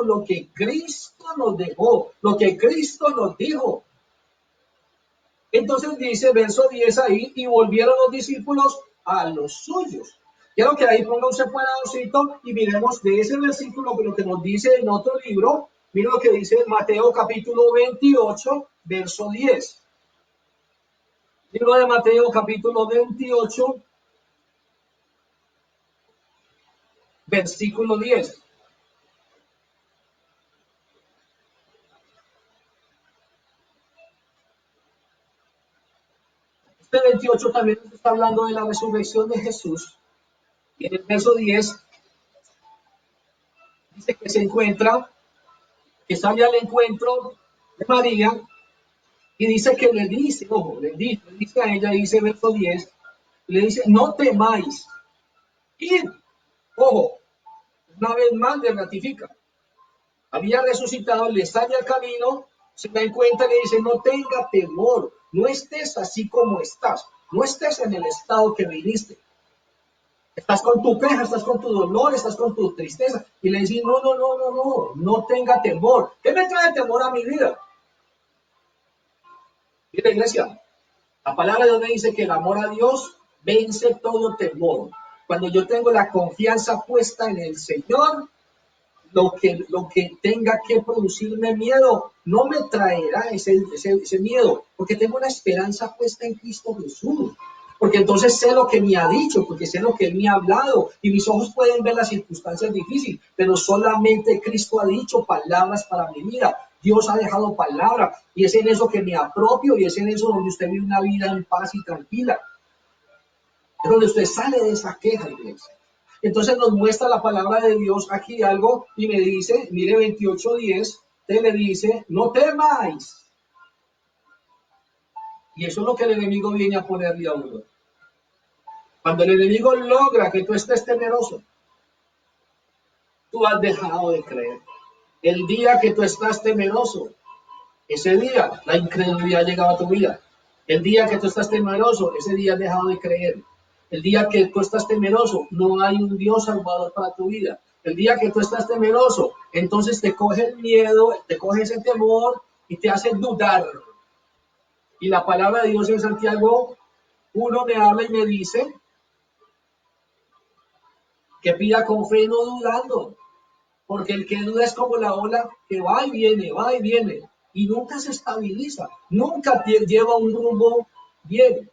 lo que Cristo nos dejó, lo que Cristo nos dijo. Entonces dice verso 10 ahí, y volvieron los discípulos a los suyos. Quiero que ahí ponga un separadorcito y miremos de ese versículo, pero que nos dice en otro libro. Mira lo que dice en Mateo capítulo 28, verso 10. Libro de Mateo capítulo 28, versículo 10. Este 28 también nos está hablando de la resurrección de Jesús. Y en el verso 10 dice que se encuentra, que sale al encuentro de María y dice que le dice, ojo, le dice a ella, dice verso 10, le dice, no temáis, id, ojo, una vez más le ratifica. Había resucitado, le sale al camino, se da cuenta y le dice, no tenga temor, no estés así como estás, no estés en el estado que viniste. Estás con tu queja, estás con tu dolor, estás con tu tristeza. Y le dice, no tenga temor. ¿Qué me trae temor a mi vida? Mira, iglesia, la palabra de Dios me dice que el amor a Dios vence todo temor. Cuando yo tengo la confianza puesta en el Señor, lo que tenga que producirme miedo no me traerá ese miedo, porque tengo una esperanza puesta en Cristo Jesús. Porque entonces sé lo que me ha dicho, porque sé lo que Él me ha hablado, y mis ojos pueden ver las circunstancias difíciles, pero solamente Cristo ha dicho palabras para mi vida. Dios ha dejado palabras, y es en eso que me apropio, y es en eso donde usted vive una vida en paz y tranquila. Es donde usted sale de esa queja, iglesia. Entonces nos muestra la palabra de Dios aquí algo, y me dice, mire 28:10, te le dice, no temáis. Y eso es lo que el enemigo viene a ponerle a uno. Cuando el enemigo logra que tú estés temeroso, tú has dejado de creer. El día que tú estás temeroso, ese día la incredulidad ha llegado a tu vida. El día que tú estás temeroso, ese día has dejado de creer. El día que tú estás temeroso, no hay un Dios salvador para tu vida. El día que tú estás temeroso, entonces te coge el miedo, te coge ese temor y te hace dudar. Y la palabra de Dios en Santiago 1 me habla y me dice que pida con fe no dudando, porque el que duda es como la ola que va y viene, y nunca se estabiliza, nunca lleva un rumbo bien,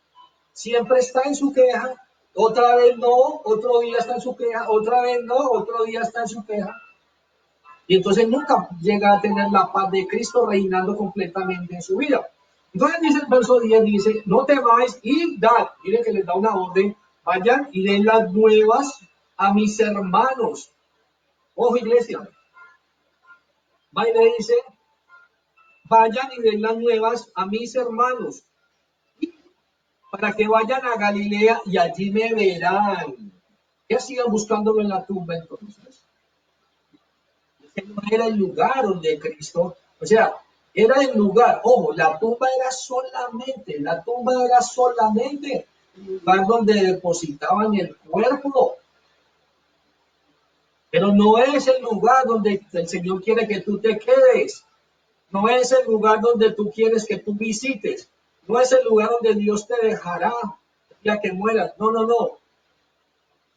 siempre está en su queja, otra vez no, otro día está en su queja, otra vez no, otro día está en su queja, y entonces nunca llega a tener la paz de Cristo reinando completamente en su vida. Entonces dice el verso 10, dice, no temáis y dad, miren que les da una orden, vayan y den las nuevas a mis hermanos. Ojo, iglesia, va y le dice, vayan y den las nuevas a mis hermanos, para que vayan a Galilea y allí me verán. ¿Qué hacían buscándolo en la tumba entonces? que no era el lugar donde Cristo, o sea, era el lugar, ojo, la tumba era solamente el lugar donde depositaban el cuerpo, pero no es el lugar donde el Señor quiere que tú te quedes, no es el lugar donde tú quieres que tú visites, no es el lugar donde Dios te dejará ya que mueras, no, no, no.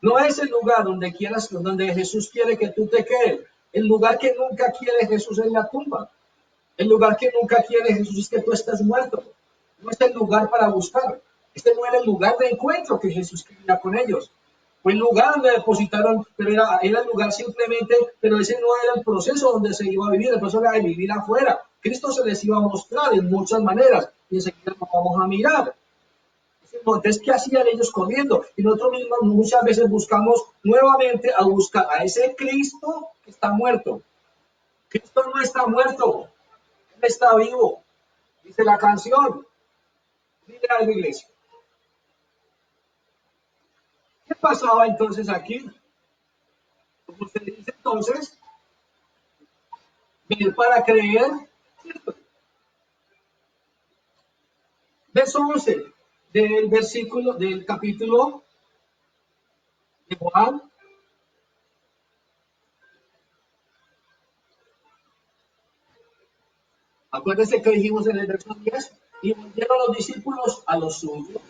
No es el lugar donde quieras, donde Jesús quiere que tú te quedes. El lugar que nunca quiere Jesús es la tumba. El lugar que nunca quiere Jesús es que tú estés muerto. No es el lugar para buscar. Este no era el lugar de encuentro que Jesús quería con ellos. Fue el lugar donde depositaron, pero era el lugar simplemente, pero ese no era el proceso donde se iba a vivir, el proceso era de vivir afuera. Cristo se les iba a mostrar en muchas maneras y enseguida lo vamos a mirar. Entonces, ¿qué hacían ellos corriendo? Y nosotros mismos muchas veces buscamos nuevamente a buscar a ese Cristo que está muerto. Cristo no está muerto, Él está vivo. Dice la canción. Mira la iglesia. ¿Qué pasaba entonces aquí? Como se dice entonces, ver para creer. Verso 11 del versículo del capítulo de Juan. Acuérdense que dijimos en el verso 10, y volvieron los discípulos a los suyos.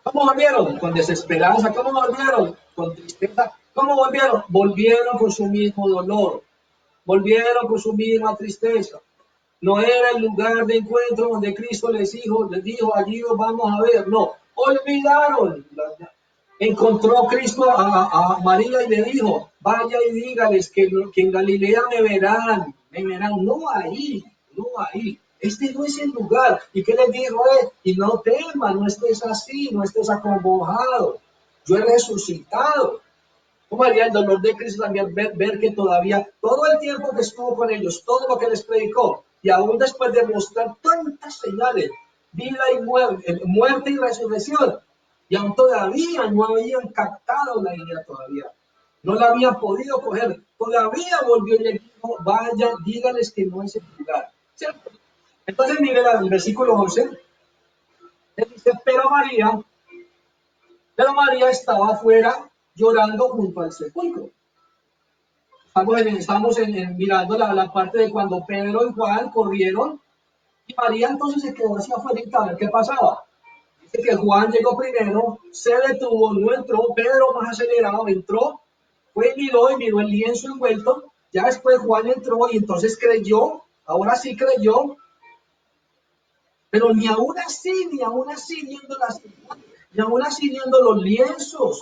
¿Cómo volvieron? Con desesperanza. ¿Cómo volvieron? Con tristeza. ¿Cómo volvieron? Volvieron con su mismo dolor. Volvieron con su misma tristeza. No era el lugar de encuentro donde Cristo les dijo, allí os vamos a ver. No, olvidaron. Encontró Cristo a María y le dijo, vaya y dígales que en Galilea me verán, no ahí, no ahí. Este no es el lugar. ¿Y qué les dijo él? Y no temas, no estés así, no estés acongojado. Yo he resucitado. ¿Cómo haría el dolor de Cristo también ver que todavía, todo el tiempo que estuvo con ellos, todo lo que les predicó, y aún después de mostrar tantas señales, vida y muerte y resurrección, y aún todavía no habían captado la idea todavía, no la habían podido coger, todavía volvió y le dijo, vaya, dígales que no es el lugar, ¿cierto? Entonces mire el versículo 11, él dice, pero María estaba afuera llorando junto al sepulcro. Estamos mirando la parte de cuando Pedro y Juan corrieron y María entonces se quedó hacia afuera a ver qué pasaba. Dice que Juan llegó primero, se detuvo, no entró, Pedro más acelerado entró, fue y miró el lienzo envuelto, ya después Juan entró y entonces creyó, ahora sí creyó, pero ni aún así viendo ni aún así viendo los lienzos.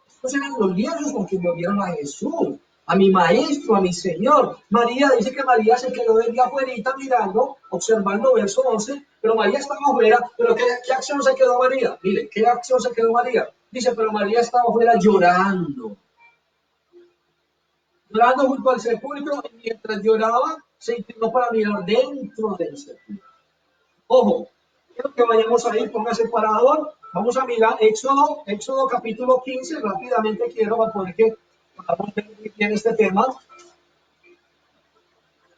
Estos eran los lienzos con quien volvieron a Jesús, a mi maestro, a mi Señor. María, dice que María se quedó desde afuera mirando, observando verso 11, pero María estaba afuera, pero ¿qué acción se quedó María? Mire, ¿qué acción se quedó María? Dice, pero María estaba afuera llorando junto al sepulcro, y mientras lloraba, se inclinó para mirar dentro del sepulcro. Ojo, quiero que vayamos ahí, póngase parador. Vamos a mirar Éxodo capítulo 15, rápidamente quiero para poder que podamos ver muy bien este tema.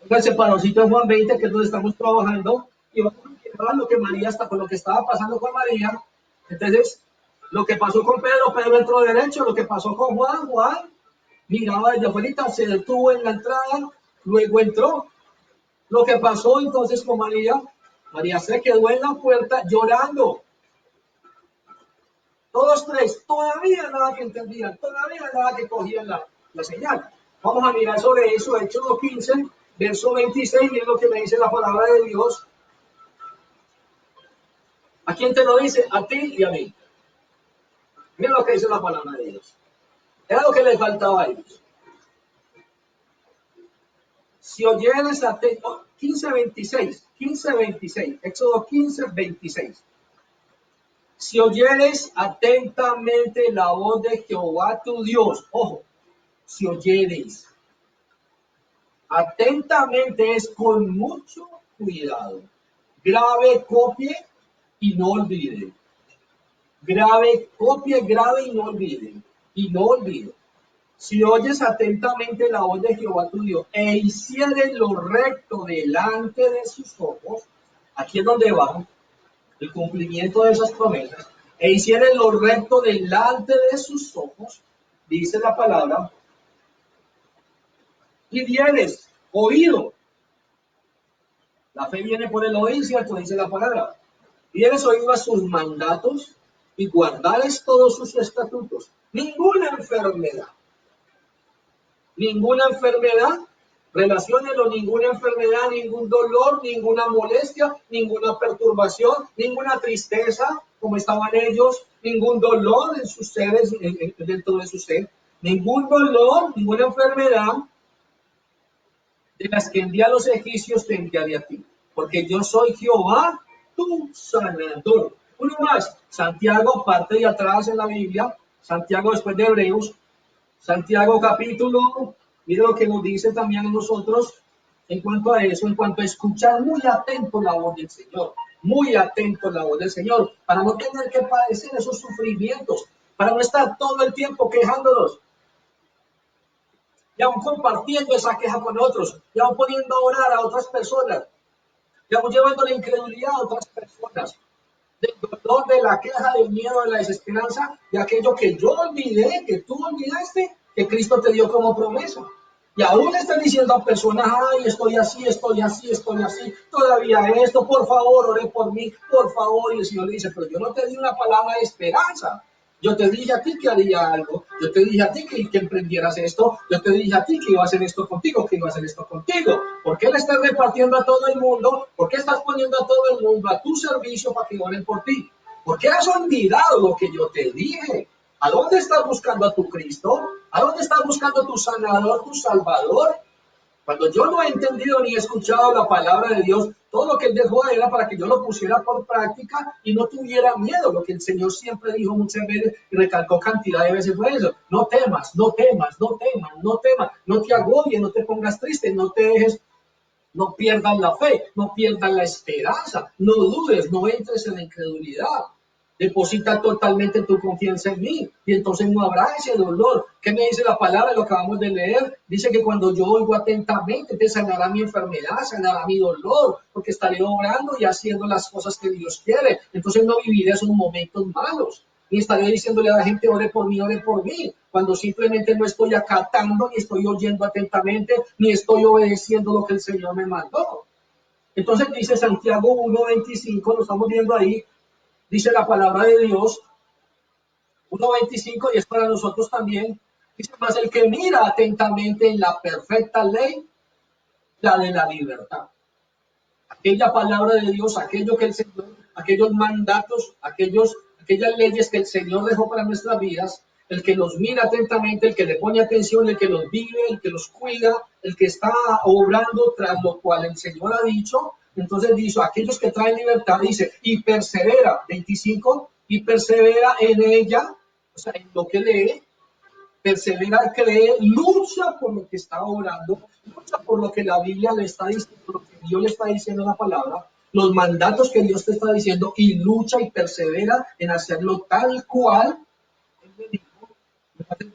Póngase paradorcito en Juan 20, que es donde estamos trabajando, y vamos a mirar lo que María está, con lo que estaba pasando con María. Entonces, lo que pasó con Pedro entró derecho, lo que pasó con Juan miraba desde afuera, se detuvo en la entrada, luego entró. Lo que pasó entonces con María se quedó en la puerta llorando. Todos tres, todavía nada que entendían, todavía nada que cogían la señal. Vamos a mirar sobre eso, Éxodo 15, verso 26, y es lo que me dice la palabra de Dios. ¿A quién te lo dice? A ti y a mí. Mira lo que dice la palabra de Dios. Era lo que le faltaba a ellos. Si oyeres atento, 15:26, Éxodo 15:26. Si oyeres atentamente la voz de Jehová tu Dios, ojo, si oyeres atentamente es con mucho cuidado. Grave, copie y no olvide. Grave, copie, grave y no olvide. Y no olvide. si oyes atentamente la voz de Jehová tu Dios e hicieres lo recto delante de sus ojos, aquí es donde va el cumplimiento de esas promesas, e hicieres lo recto delante de sus ojos, dice la palabra, y dieres oído. La fe viene por el oír, ¿cierto? Dice la palabra. Dieres oído a sus mandatos y guardares todos sus estatutos. Ninguna enfermedad, relaciónelo, ninguna enfermedad, ningún dolor, ninguna molestia, ninguna perturbación, ninguna tristeza, como estaban ellos, ningún dolor en sus seres, dentro de su ser, ningún dolor, ninguna enfermedad de las que envía a los egipcios te enviaré a ti, porque yo soy Jehová, tu sanador. Uno más, Santiago, parte de atrás en la Biblia, Santiago después de Hebreos, Santiago capítulo, mire lo que nos dice también a nosotros en cuanto a eso, en cuanto a escuchar muy atento la voz del Señor, muy atento la voz del Señor, para no tener que padecer esos sufrimientos, para no estar todo el tiempo quejándonos, y aún compartiendo esa queja con otros, y aún poniendo a orar a otras personas, y aún llevando la incredulidad a otras personas, del dolor, de la queja, del miedo, de la desesperanza, de aquello que yo olvidé, que tú olvidaste, que Cristo te dio como promesa. Y aún le están diciendo a personas, ay, estoy así, todavía esto, por favor, ore por mí, por favor. Y el Señor le dice, pero yo no te di una palabra de esperanza. Yo te dije a ti que haría algo, yo te dije a ti que emprendieras esto, yo te dije a ti que iba a hacer esto contigo, que iba a hacer esto contigo. ¿Por qué le estás repartiendo a todo el mundo? ¿Por qué estás poniendo a todo el mundo a tu servicio para que oren por ti? ¿Por qué has olvidado lo que yo te dije? ¿A dónde estás buscando a tu Cristo? ¿A dónde estás buscando a tu sanador, tu salvador? Cuando yo no he entendido ni he escuchado la palabra de Dios, todo lo que Él dejó era para que yo lo pusiera por práctica y no tuviera miedo. Lo que el Señor siempre dijo muchas veces y recalcó cantidad de veces fue eso. No temas, no temas, no temas, no temas, no te agobies, no te pongas triste, no te dejes, no pierdas la fe, no pierdas la esperanza, no dudes, no entres en la incredulidad. Deposita totalmente tu confianza en mí y entonces no habrá ese dolor. ¿Qué me dice la palabra? Lo acabamos de leer. Dice que cuando yo oigo atentamente te sanará mi enfermedad, sanará mi dolor, porque estaré obrando y haciendo las cosas que Dios quiere. Entonces no viviré esos momentos malos. Ni estaré diciéndole a la gente, ore por mí, cuando simplemente no estoy acatando, ni estoy oyendo atentamente, ni estoy obedeciendo lo que el Señor me mandó. Entonces dice Santiago 1:25, lo estamos viendo ahí, dice la palabra de Dios, 1:25, y es para nosotros también. Dice, más el que mira atentamente en la perfecta ley, la de la libertad. Aquella palabra de Dios, aquello que el Señor, aquellos mandatos, aquellas leyes que el Señor dejó para nuestras vidas, el que los mira atentamente, el que le pone atención, el que los vive, el que los cuida, el que está obrando tras lo cual el Señor ha dicho. Entonces dice, aquellos que traen libertad, dice, y persevera, 25, y persevera en ella, o sea, en lo que lee, persevera, cree, lucha por lo que está orando, lucha por lo que la Biblia le está diciendo, lo que Dios le está diciendo en la palabra, los mandatos que Dios te está diciendo, y lucha y persevera en hacerlo tal cual Él me dijo.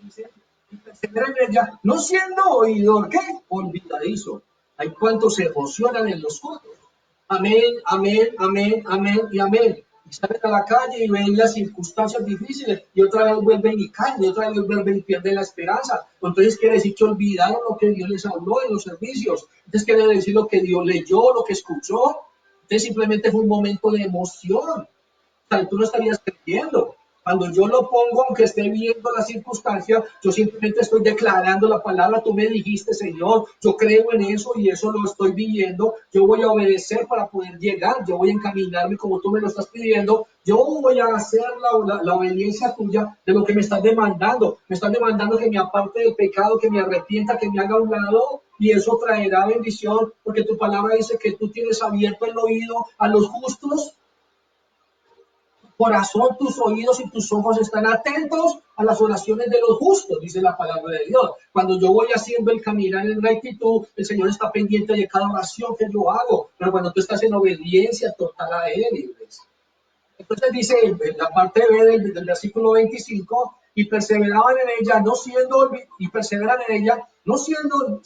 Dice, y persevera en ella, no siendo oidor, ¿qué? Olvidadizo. Hay cuantos se emocionan en los cultos. Amén, amén, amén, amén y amén. Y salen a la calle y ven las circunstancias difíciles y otra vez vuelven y caen y otra vez vuelven y pierden la esperanza. Entonces quiere decir que olvidaron lo que Dios les habló en los servicios. Entonces quiere decir lo que Dios leyó, lo que escuchó. Entonces simplemente fue un momento de emoción. O sea, tú no estarías creyendo. Cuando yo lo pongo, aunque esté viendo la circunstancia, yo simplemente estoy declarando la palabra. Tú me dijiste, Señor, yo creo en eso y eso lo estoy viviendo. Yo voy a obedecer para poder llegar. Yo voy a encaminarme como tú me lo estás pidiendo. Yo voy a hacer la obediencia tuya de lo que me estás demandando. Me estás demandando que me aparte del pecado, que me arrepienta, que me haga a un lado. Y eso traerá bendición, porque tu palabra dice que tú tienes abierto el oído a los justos. Corazón, tus oídos y tus ojos están atentos a las oraciones de los justos, dice la palabra de Dios. Cuando yo voy haciendo el caminar en rectitud, el Señor está pendiente de cada oración que yo hago. Pero cuando tú estás en obediencia total a Él, iglesia. Entonces dice en la parte B del versículo 25, y perseveraban en ella, no siendo, y perseveran en ella, no siendo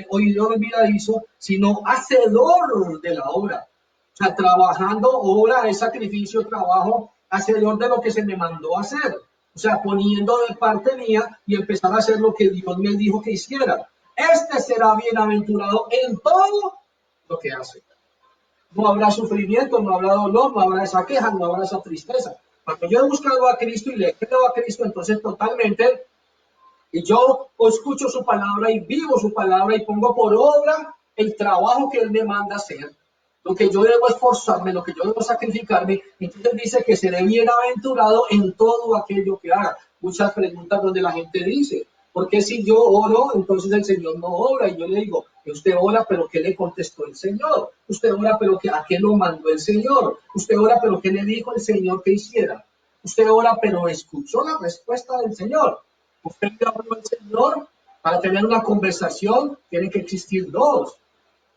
oidor olvidadizo, sino hacedor de la obra. O sea, trabajando, obra es sacrificio, trabajo, hacedor de lo que se me mandó a hacer. O sea, poniendo de parte mía y empezar a hacer lo que Dios me dijo que hiciera. Este será bienaventurado en todo lo que hace. No habrá sufrimiento, no habrá dolor, no habrá esa queja, no habrá esa tristeza. Cuando yo he buscado a Cristo y le creo a Cristo, entonces totalmente, y yo escucho su palabra y vivo su palabra y pongo por obra el trabajo que Él me manda hacer, lo que yo debo esforzarme, lo que yo debo sacrificarme, entonces dice que seré bienaventurado en todo aquello que haga. Muchas preguntas donde la gente dice, ¿por qué si yo oro, entonces el Señor no obra? Y yo le digo, usted ora, pero ¿qué le contestó el Señor? Usted ora, pero ¿a qué lo mandó el Señor? Usted ora, pero ¿qué le dijo el Señor que hiciera? Usted ora, pero escuchó la respuesta del Señor. Usted le habló al Señor. Para tener una conversación tienen que existir dos.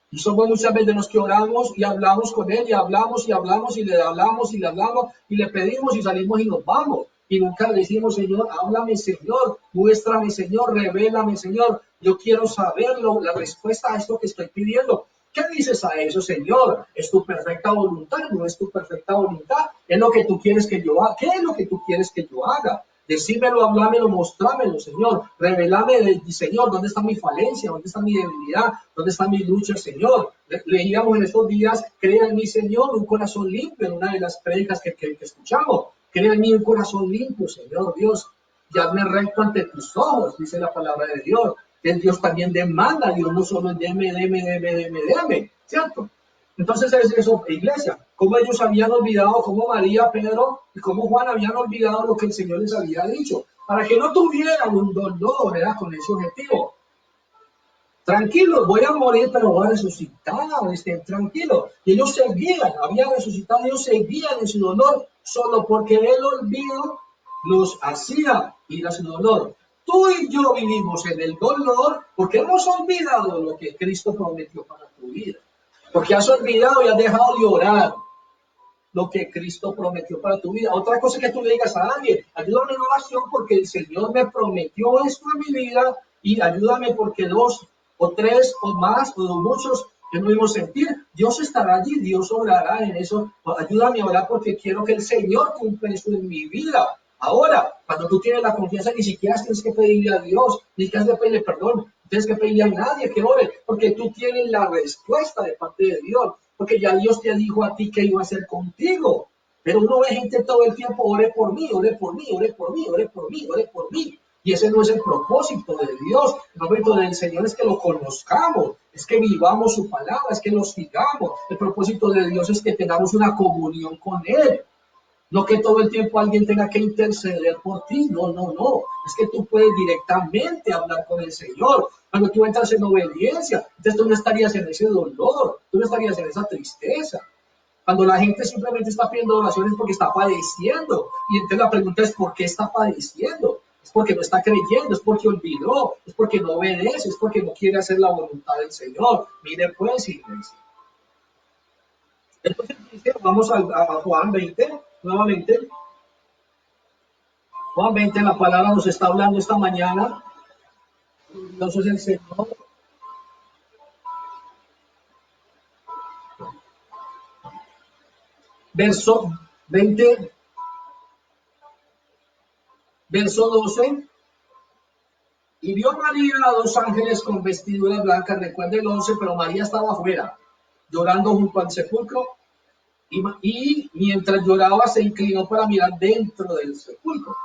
Y somos muchas veces los que oramos y hablamos con Él, y hablamos y hablamos y le hablamos y le hablamos y le pedimos y salimos y nos vamos. Y nunca le decimos, Señor, háblame, Señor, muéstrame, Señor, revélame, Señor. Yo quiero saberlo, la respuesta a esto que estoy pidiendo. ¿Qué dices a eso, Señor? ¿Es tu perfecta voluntad? ¿No es tu perfecta voluntad? ¿Es lo que tú quieres que yo haga? ¿Qué es lo que tú quieres que yo haga? Decímelo, hablámelo, mostrámelo, Señor. Revelame, Señor, dónde está mi falencia, dónde está mi debilidad, dónde está mi lucha, Señor. Leíamos en estos días, crea en mí, Señor, un corazón limpio, en una de las prédicas que escuchamos. Crea en mí un corazón limpio, Señor Dios. Y hazme recto ante tus ojos, dice la palabra de Dios. El Dios también demanda, Dios no solo deme, ¿cierto? Entonces es eso, iglesia, como ellos habían olvidado, como María, Pedro y como Juan habían olvidado lo que el Señor les había dicho, para que no tuvieran un dolor, ¿verdad? Con ese objetivo. Tranquilos, voy a morir, pero voy a resucitar, estén tranquilos. Y ellos seguían, habían resucitado, ellos seguían en su dolor, solo porque el olvido los hacía ir a su dolor. Tú y yo vivimos en el dolor porque hemos olvidado lo que Cristo prometió para tu vida. Porque has olvidado y has dejado de orar lo que Cristo prometió para tu vida. Otra cosa que tú le digas a alguien, ayúdame en oración porque el Señor me prometió esto en mi vida y ayúdame porque dos o tres o más o muchos que no debemos sentir, Dios estará allí, Dios obrará en eso. Ayúdame a orar porque quiero que el Señor cumpla eso en mi vida. Ahora, cuando tú tienes la confianza, ni siquiera tienes que pedirle a Dios, ni siquiera tienes que pedirle perdón, no tienes que pedirle a nadie que ore, porque tú tienes la respuesta de parte de Dios, porque ya Dios te dijo a ti que iba a hacer contigo. Pero uno ve gente todo el tiempo, ore por mí, ore por mí, ore por mí, ore por mí, ore por mí. Y ese no es el propósito de Dios. El propósito del Señor es que lo conozcamos, es que vivamos su palabra, es que lo sigamos. El propósito de Dios es que tengamos una comunión con Él. No que todo el tiempo alguien tenga que interceder por ti, no. Es que tú puedes directamente hablar con el Señor. Cuando tú entras en obediencia, entonces tú no estarías en ese dolor, tú no estarías en esa tristeza. Cuando la gente simplemente está pidiendo oraciones porque está padeciendo. Y entonces la pregunta es, ¿por qué está padeciendo? Es porque no está creyendo, es porque olvidó, es porque no obedece, es porque no quiere hacer la voluntad del Señor. Mire pues, iglesia. Entonces dice, vamos a Juan 20, nuevamente. Juan 20, la palabra nos está hablando esta mañana. Dios es el Señor. Verso 20, verso 12. Y vio María a dos ángeles con vestiduras blancas, recuerda el 11, pero María estaba afuera, llorando junto al sepulcro, y mientras lloraba se inclinó para mirar dentro del sepulcro.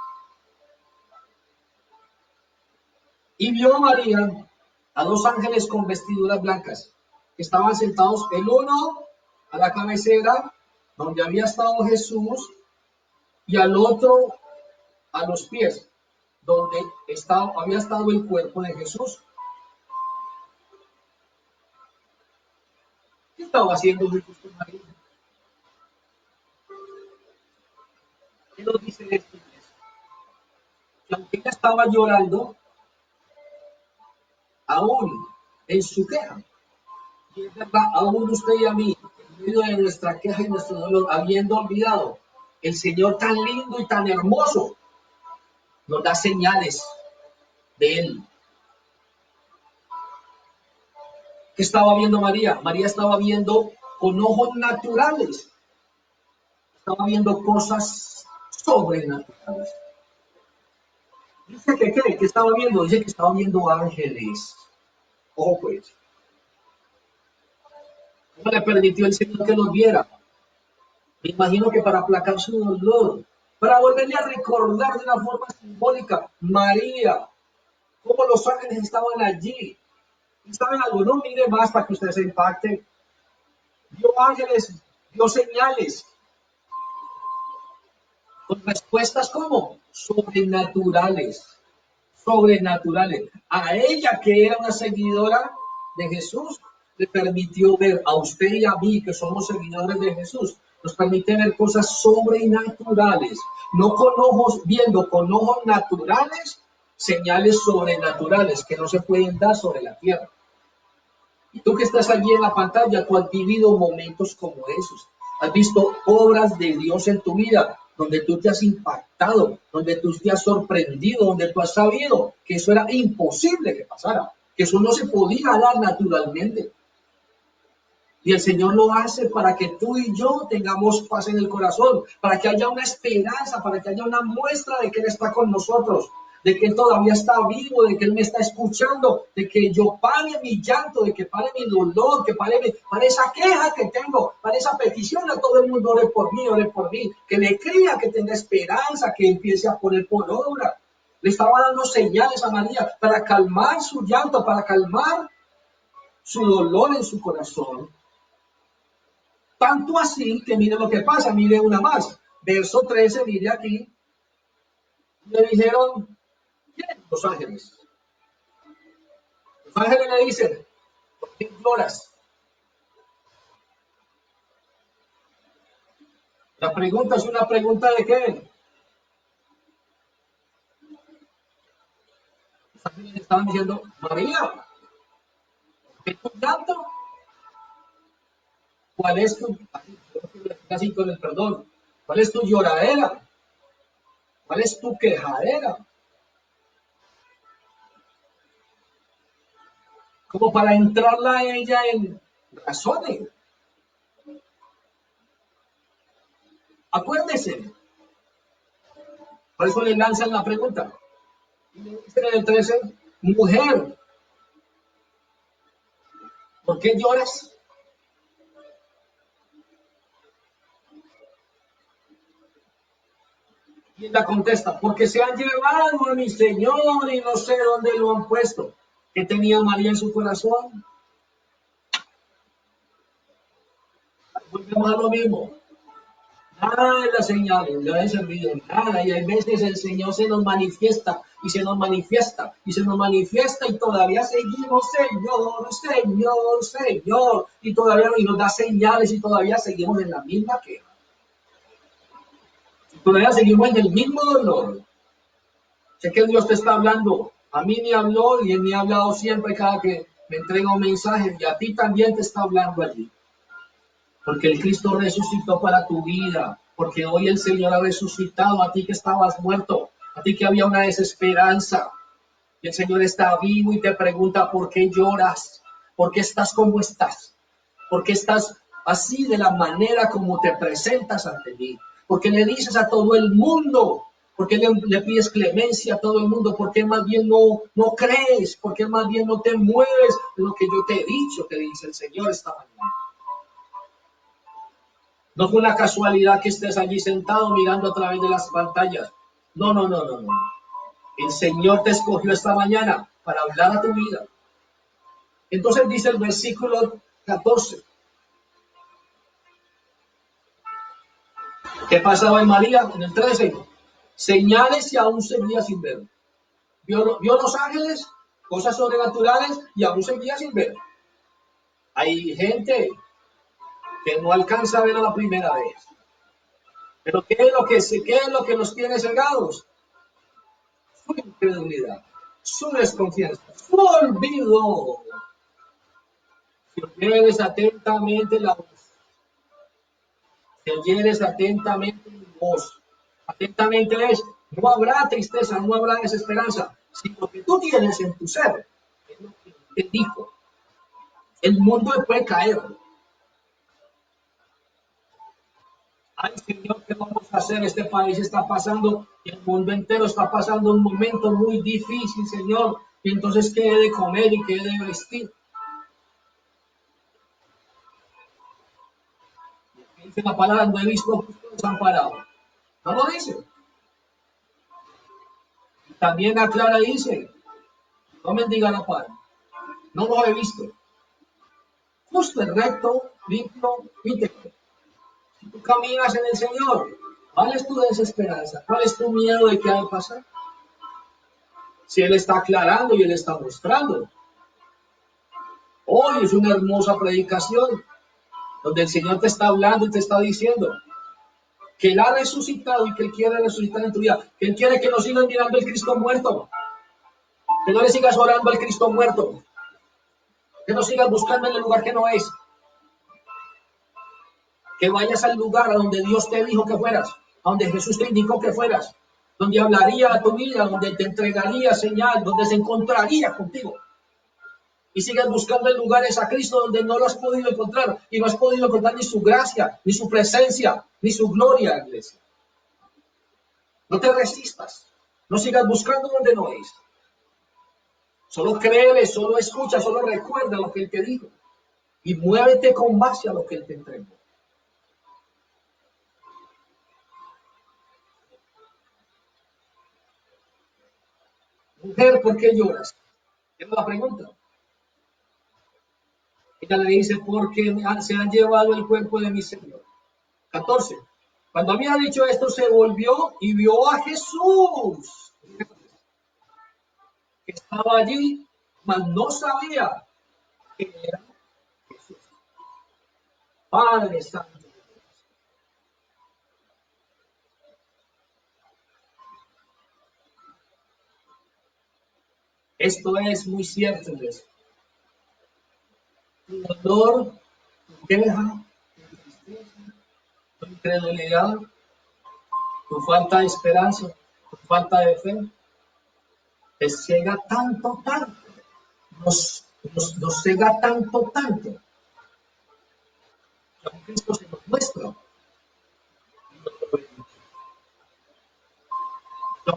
Y vio María a dos ángeles con vestiduras blancas, que estaban sentados el uno a la cabecera, donde había estado Jesús, y al otro a los pies, donde había estado el cuerpo de Jesús. ¿Qué estaba haciendo Jesús con María? ¿Qué nos dice esto? Que aunque ella estaba llorando, aún en su queja, y es verdad, aún usted y a mí, en medio de nuestra queja y nuestro dolor, habiendo olvidado el Señor tan lindo y tan hermoso, nos da señales de Él. ¿Qué estaba viendo María? María estaba viendo con ojos naturales. Estaba viendo cosas sobrenaturales. Dice que ¿qué? ¿Qué estaba viendo? Dice que estaba viendo ángeles. Ojo pues. ¿Cómo le permitió el Señor que los viera? Me imagino que para aplacar su dolor, para volverle a recordar de una forma simbólica, María, cómo los ángeles estaban allí. ¿Y saben algo? No mire más para que usted se impacte. Vio ángeles, vio señales, con respuestas como sobrenaturales. Sobrenaturales. A ella, que era una seguidora de Jesús, le permitió ver, a usted y a mí, que somos seguidores de Jesús, nos permite ver cosas sobrenaturales, no con ojos, viendo con ojos naturales, señales sobrenaturales que no se pueden dar sobre la tierra. Y tú que estás allí en la pantalla, tú has vivido momentos como esos. Has visto obras de Dios en tu vida, donde tú te has impactado, donde tú te has sorprendido, donde tú has sabido que eso era imposible que pasara, que eso no se podía dar naturalmente. Y el Señor lo hace para que tú y yo tengamos paz en el corazón, para que haya una esperanza, para que haya una muestra de que Él está con nosotros, de que Él todavía está vivo, de que Él me está escuchando, de que yo pare mi llanto, de que pare mi dolor, que pare esa queja que tengo, pare esa petición a todo el mundo, ore por mí, que le crea, que tenga esperanza, que empiece a poner por obra. Le estaba dando señales a María para calmar su llanto, para calmar su dolor en su corazón. Tanto así que mire lo que pasa, mire una más. Verso 13, mire aquí. Le dijeron, ¿quién? Los ángeles. Los ángeles le dicen, ¿por qué lloras? La pregunta es una pregunta de qué. Los ángeles estaban diciendo, María, ¿por qué tu llanto? ¿Cuál es tu, así con el perdón, cuál es tu lloradera? ¿Cuál es tu quejadera? Como para entrarla a ella en razones. Acuérdese. Por eso le lanzan la pregunta. Y le dicen en el 13, mujer, ¿por qué lloras? Y ella contesta, porque se han llevado a mi Señor y no sé dónde lo han puesto. ¿Qué tenía María en su corazón? Volvemos a lo mismo. Nada de las señales le ha servido, nada. Y a veces el Señor se nos manifiesta y se nos manifiesta y se nos manifiesta y todavía seguimos, Señor, Señor, Señor. Y todavía y nos da señales y todavía seguimos en la misma queja. Y todavía seguimos en el mismo dolor. Sé que Dios te está hablando. A mí me habló y Él me ha hablado siempre cada que me entrega un mensaje. Y a ti también te está hablando allí. Porque el Cristo resucitó para tu vida. Porque hoy el Señor ha resucitado a ti que estabas muerto. A ti que había una desesperanza. Y el Señor está vivo y te pregunta por qué lloras. ¿Por qué estás como estás? ¿Por qué estás así de la manera como te presentas ante mí? Porque le dices a todo el mundo. ¿Por qué le pides clemencia a todo el mundo? ¿Por qué más bien no crees? ¿Por qué más bien no te mueves de lo que yo te he dicho? Te dice el Señor esta mañana. No fue una casualidad que estés allí sentado mirando a través de las pantallas. No, no, no, no, no. El Señor te escogió esta mañana para hablar a tu vida. Entonces dice el versículo 14. ¿Qué pasaba en María? En el 13. Señales y aún seguía sin ver. Vio los ángeles, cosas sobrenaturales y aún seguía sin ver. Hay gente que no alcanza a ver a la primera vez. Pero ¿qué es lo que nos tiene cegados? Su incredulidad, su desconfianza, su olvido. Si oyeres atentamente la voz, si oyeres atentamente mi voz, atentamente es, No habrá tristeza, no habrá desesperanza. Si lo que tú tienes en tu ser es lo que te dijo, el mundo puede caer. Ay, Señor, ¿qué vamos a hacer? Este país está pasando, el mundo entero está pasando un momento muy difícil, Señor. Y entonces, ¿qué he de comer y qué he de vestir? Dice la palabra, no he visto justo desamparado. No lo dice. También aclara, dice, no mendiga la paz. No lo he visto. Justo, recto, limpio, íntegro. Si tú caminas en el Señor, ¿cuál es tu desesperanza? ¿Cuál es tu miedo de qué ha de pasar? Si Él está aclarando y Él está mostrando. Hoy es una hermosa predicación donde el Señor te está hablando y te está diciendo que Él ha resucitado y que Él quiere resucitar en tu vida, que Él quiere que no sigas mirando al Cristo muerto, que no le sigas orando al Cristo muerto, que no sigas buscando en el lugar que no es, que vayas al lugar a donde Dios te dijo que fueras, a donde Jesús te indicó que fueras, donde hablaría a tu vida, donde te entregaría señal, donde se encontraría contigo. Y sigas buscando en lugares a Cristo donde no lo has podido encontrar y no has podido encontrar ni su gracia, ni su presencia, ni su gloria, iglesia. No te resistas, no sigas buscando donde no es. Solo créele, solo escucha, solo recuerda lo que Él te dijo y muévete con base a lo que Él te entregó. Mujer, ¿por qué lloras? Es la pregunta. Ella le dice, porque se han llevado el cuerpo de mi Señor. 14. Cuando había dicho esto, se volvió y vio a Jesús, que estaba allí, mas no sabía que era Jesús. Padre Santo. Esto es muy cierto, Dios. Tu dolor, tu queja, tu tristeza, tu incredulidad, tu falta de esperanza, tu falta de fe, te ciega tanto, tanto, nos ciega tanto, tanto, que a Cristo se nos muestra.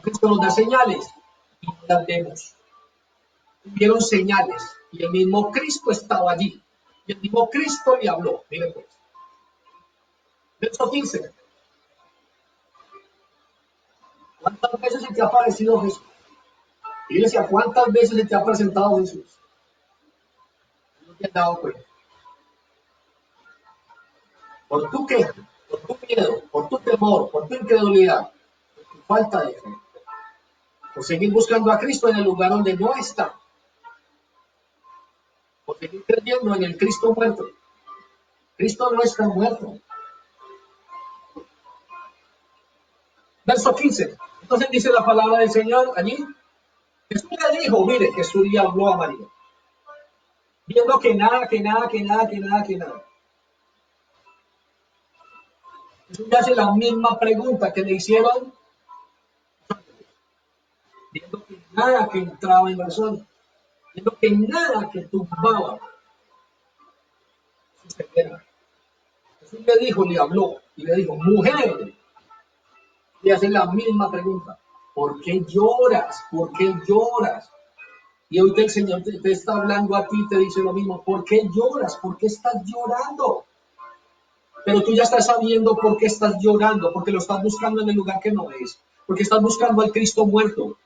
Cristo nos da señales y no las vemos. Hubieron señales y el mismo Cristo estaba allí. Y el mismo Cristo le habló. Miren pues. Verso 15. ¿Cuántas veces se te ha aparecido Jesús? Iglesia, ¿cuántas veces se te ha presentado Jesús? No te has dado cuenta. Por tu queja, por tu miedo, por tu temor, por tu incredulidad, por tu falta de fe, por seguir buscando a Cristo en el lugar donde no está, por seguir creyendo en el Cristo muerto. Cristo no está muerto. Verso 15. Entonces dice la palabra del Señor allí. Jesús le dijo, mire, Jesús le habló a María. Viendo que nada. Jesús le hace la misma pregunta que le hicieron. Viendo que nada que entraba en razón. Viendo que nada que tumbaba su ceguera. Jesús le dijo, le habló y le dijo, mujer. Le hace la misma pregunta. ¿Por qué lloras? ¿Por qué lloras? Y ahorita el Señor te está hablando a ti, te dice lo mismo. ¿Por qué lloras? ¿Por qué estás llorando? Pero tú ya estás sabiendo por qué estás llorando, porque lo estás buscando en el lugar que no es, porque estás buscando al Cristo muerto,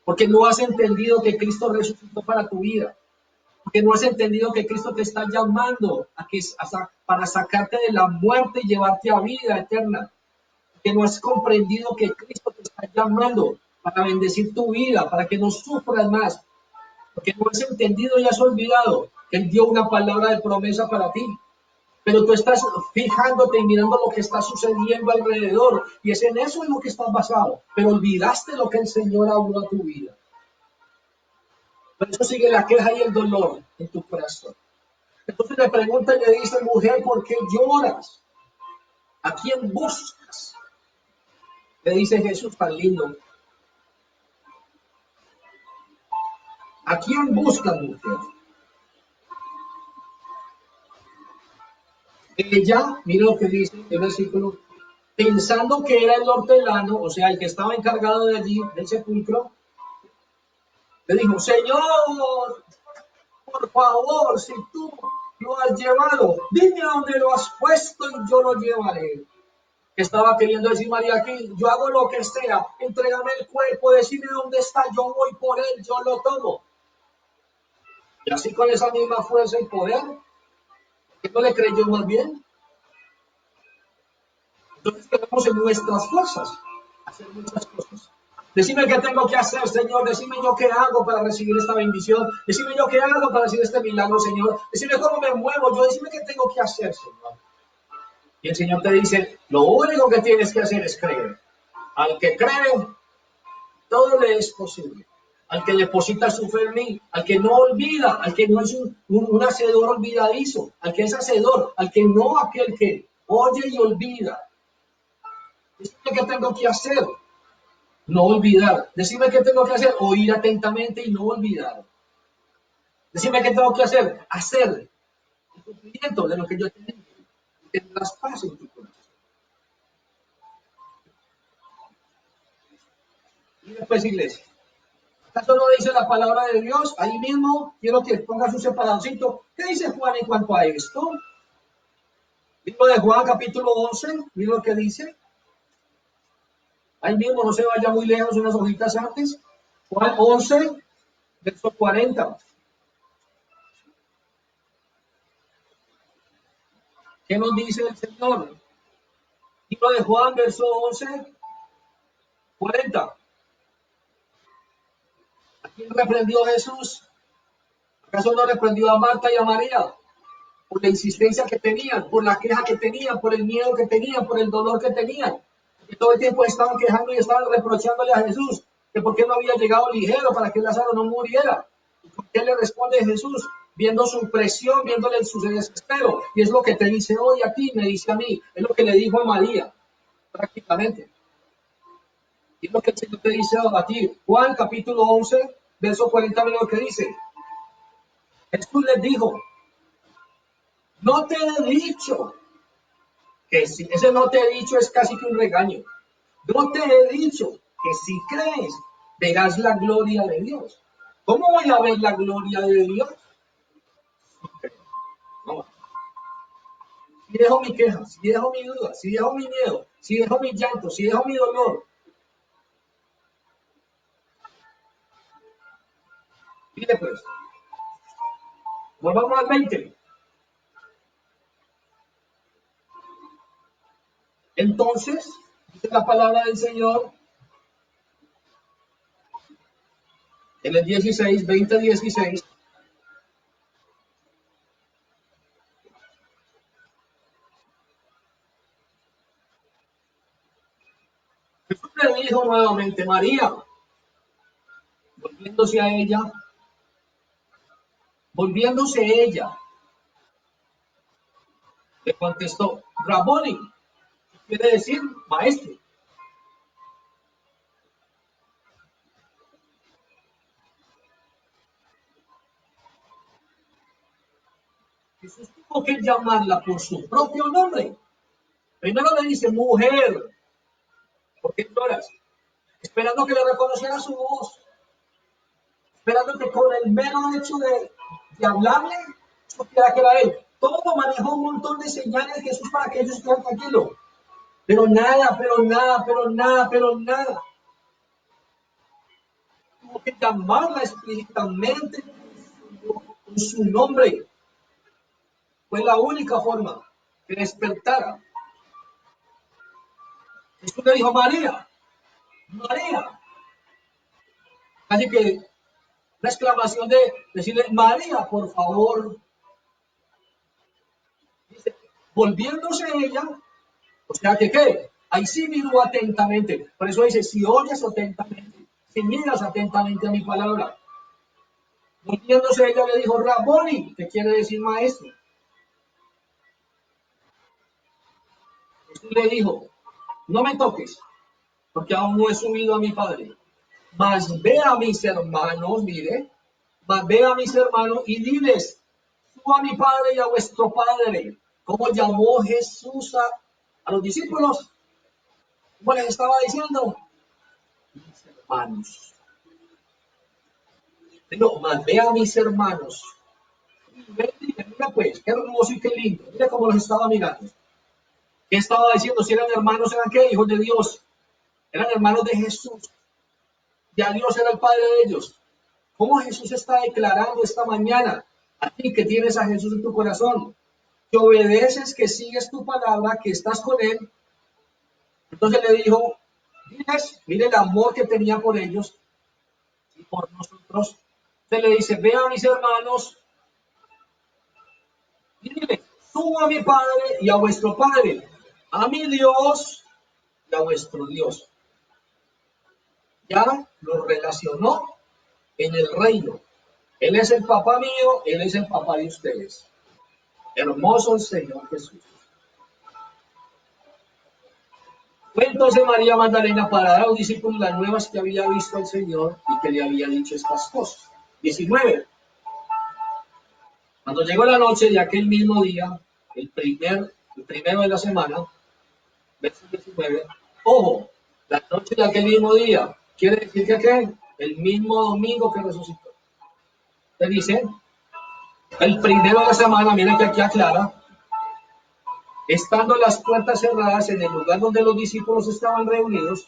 porque no has entendido que Cristo resucitó para tu vida, porque no has entendido que Cristo te está llamando para sacarte de la muerte y llevarte a vida eterna, porque no has comprendido que Cristo te está llamando para bendecir tu vida, para que no sufras más, porque no has entendido y has olvidado que Él dio una palabra de promesa para ti. Pero tú estás fijándote y mirando lo que está sucediendo alrededor, y es en eso en lo que estás basado, pero olvidaste lo que el Señor habló a tu vida. Por eso sigue la queja y el dolor en tu corazón. Entonces le pregunta y le dice, mujer, ¿por qué lloras? ¿A quién buscas? ¿Qué dice Jesús tan lindo? ¿A quién buscan, mujer? Ella, mira lo que dice el versículo, pensando que era el hortelano, o sea, el que estaba encargado de allí, del sepulcro, le dijo, Señor, por favor, si tú lo has llevado, dime a dónde lo has puesto y yo lo llevaré. Estaba queriendo decir María aquí, yo hago lo que sea, entrégame el cuerpo, decime dónde está, yo voy por él, yo lo tomo. Y así con esa misma fuerza y poder, ¿qué no le creyó más bien? Entonces queremos en nuestras fuerzas hacer muchas cosas. Decime qué tengo que hacer, Señor. Decime yo qué hago para recibir esta bendición. Decime yo qué hago para recibir este milagro, Señor. Decime cómo me muevo yo. Decime qué tengo que hacer, Señor. Y el Señor te dice, lo único que tienes que hacer es creer. Al que cree, todo le es posible. Al que deposita su fe en mí, al que no olvida, al que no es un hacedor olvidadizo, al que es hacedor, al que no aquel que oye y olvida. Decime qué tengo que hacer. No olvidar. Decime qué tengo que hacer. Oír atentamente y no olvidar. Decime qué tengo que hacer. Hacer el cumplimiento de lo que yo te digo. Que tendrás paz en tu corazón. Y después, iglesia. ¿Acaso no dice la palabra de Dios? Ahí mismo quiero que pongas un separadorcito. ¿Qué dice Juan en cuanto a esto? Libro de Juan, capítulo 11. Mira lo que dice. Ahí mismo, no se vaya muy lejos, unas hojitas antes. Juan 11, verso 40. ¿Qué nos dice el Señor? Libro de Juan, verso 11, 40. ¿A quién reprendió Jesús? ¿Acaso no reprendió a Marta y a María? Por la insistencia que tenían, por la queja que tenían, por el miedo que tenían, por el dolor que tenían. Que todo el tiempo estaban quejando y estaban reprochándole a Jesús que por qué no había llegado ligero para que Lázaro no muriera. ¿Y por qué le responde Jesús? Viendo su presión, viéndole su desespero. Y es lo que te dice hoy a ti, me dice a mí. Es lo que le dijo a María, prácticamente. Y es lo que el Señor te dice a ti. Juan capítulo 11, verso 40, mira lo que dice. Jesús les dijo, no te he dicho que si, ese no te he dicho es casi que un regaño. No te he dicho que si crees, verás la gloria de Dios. ¿Cómo voy a ver la gloria de Dios? No. Si dejo mi queja, si dejo mi duda, si dejo mi miedo, si dejo mi llanto, si dejo mi dolor. Mire pues, volvamos al 20. Entonces, dice la palabra del Señor en el 16, 20, 16. Jesús le dijo nuevamente, María, volviéndose a ella, volviéndose ella, le contestó, Raboni, quiere decir maestro. Jesús tuvo que llamarla por su propio nombre. Primero le dice, mujer, ¿por qué lloras? Esperando que le reconociera su voz, esperando que con el mero hecho de hablarle, supiera que era él. Todo manejó un montón de señales de Jesús para que ellos estuvieran tranquilos. Pero nada, pero nada, pero nada, pero nada. Tuvo que llamarla explícitamente con su nombre. Fue la única forma que despertara. Jesús le dijo, María, María. Así que una exclamación de decirle, María, por favor. Dice, volviéndose ella, o sea que qué, ahí sí miró atentamente. Por eso dice, si oyes atentamente, si miras atentamente a mi palabra. Volviéndose ella le dijo, Raboni, que quiere decir maestro. Jesús le dijo, no me toques, porque aún no he subido a mi Padre. Mas ve a mis hermanos, mire, mas ve a mis hermanos y diles, subo a mi Padre y a vuestro Padre. ¿Cómo llamó Jesús a los discípulos? ¿Cómo les estaba diciendo? Mis hermanos. No, mas ve a mis hermanos. Mira pues, qué hermoso y qué lindo. Mira cómo los estaba mirando. ¿Qué estaba diciendo? Si eran hermanos, ¿eran qué? Hijos de Dios. Eran hermanos de Jesús. Ya Dios era el Padre de ellos. ¿Cómo Jesús está declarando esta mañana a ti que tienes a Jesús en tu corazón? Que obedeces, que sigues tu palabra, que estás con Él. Entonces le dijo, mire el amor que tenía por ellos y por nosotros. Entonces le dice, ve a mis hermanos y dile, subo a mi Padre y a vuestro Padre, a mi Dios y a vuestro Dios. Ya lo relacionó en el reino. Él es el papá mío, Él es el papá de ustedes. Hermoso el Señor Jesús. Fue entonces María Magdalena para dar a los discípulos las nuevas que había visto al Señor y que le había dicho estas cosas. 19. Cuando llegó la noche de aquel mismo día, el primero de la semana, verso 19, ojo, la noche de aquel mismo día, quiere decir que ¿qué? El mismo domingo que resucitó. Se dice, el primero de la semana, miren que aquí aclara, estando las puertas cerradas en el lugar donde los discípulos estaban reunidos,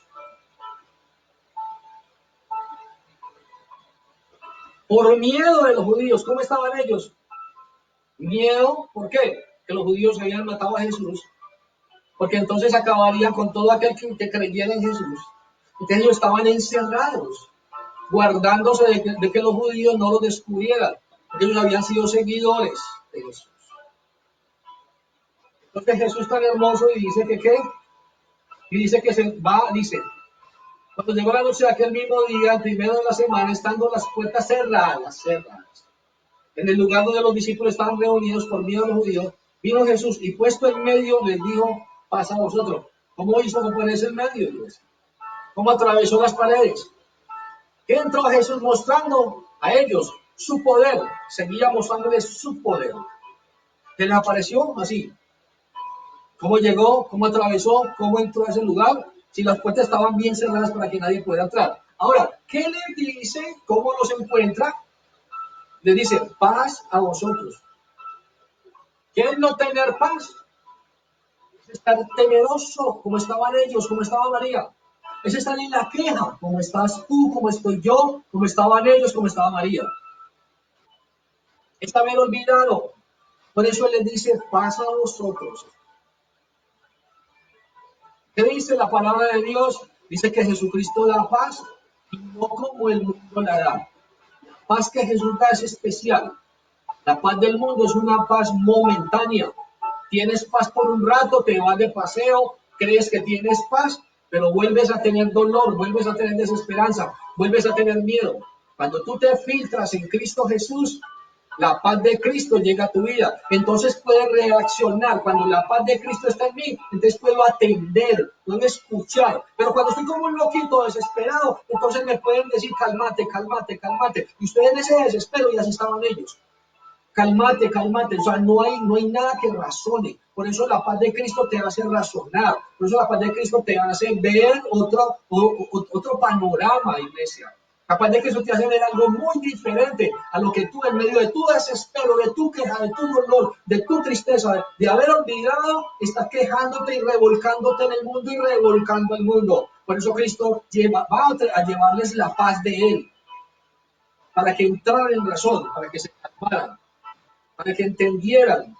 por miedo de los judíos. ¿Cómo estaban ellos? Miedo, ¿por qué? Que los judíos habían matado a Jesús, porque entonces acabarían con todo aquel que creyera en Jesús. Entonces ellos estaban encerrados, guardándose de que los judíos no los descubrieran, porque ellos habían sido seguidores de Jesús. Entonces Jesús tan hermoso y dice que ¿qué? Y dice que se va, dice, cuando llegó la noche de aquel mismo día, el primero de la semana, estando las puertas cerradas, en el lugar donde los discípulos estaban reunidos por miedo a los judíos, vino Jesús y puesto en medio les dijo, pasa a vosotros. ¿Cómo hizo que ponerse en medio? ¿Cómo atravesó las paredes? ¿Qué entró Jesús mostrando a ellos? Su poder. Seguía mostrándoles su poder. ¿Qué les apareció? Así. ¿Cómo llegó? ¿Cómo atravesó? ¿Cómo entró a ese lugar? Si las puertas estaban bien cerradas para que nadie pudiera entrar. Ahora, ¿qué les dice? ¿Cómo los encuentra? Les dice, paz a vosotros. ¿Qué es no tener paz? Es estar temeroso, como estaban ellos, como estaba María. Es estar en la queja, como estás tú, como estoy yo, como estaban ellos, como estaba María. Es haber olvidado. Por eso Él les dice, paz a vosotros. ¿Qué dice la palabra de Dios? Dice que Jesucristo da paz y no como el mundo la da. La paz que Jesús da es especial. La paz del mundo es una paz momentánea. Tienes paz por un rato, te vas de paseo, crees que tienes paz, pero vuelves a tener dolor, vuelves a tener desesperanza, vuelves a tener miedo. Cuando tú te filtras en Cristo Jesús, la paz de Cristo llega a tu vida. Entonces puedes reaccionar. Cuando la paz de Cristo está en mí, entonces puedo atender, puedo escuchar. Pero cuando estoy como un loquito desesperado, entonces me pueden decir, cálmate, cálmate, cálmate. Y ustedes en ese desespero, y así estaban ellos. Cálmate, cálmate. O sea, no hay nada que razone. Por eso la paz de Cristo te hace razonar. Por eso la paz de Cristo te hace ver otro panorama, iglesia. La paz de Cristo te hace ver algo muy diferente a lo que tú, en medio de tu desespero, de tu queja, de tu dolor, de tu tristeza, de haber olvidado, estás quejándote y revolcándote en el mundo y revolcando el mundo. Por eso Cristo va a llevarles la paz de Él, para que entraran en razón, para que se calmaran, para que entendieran,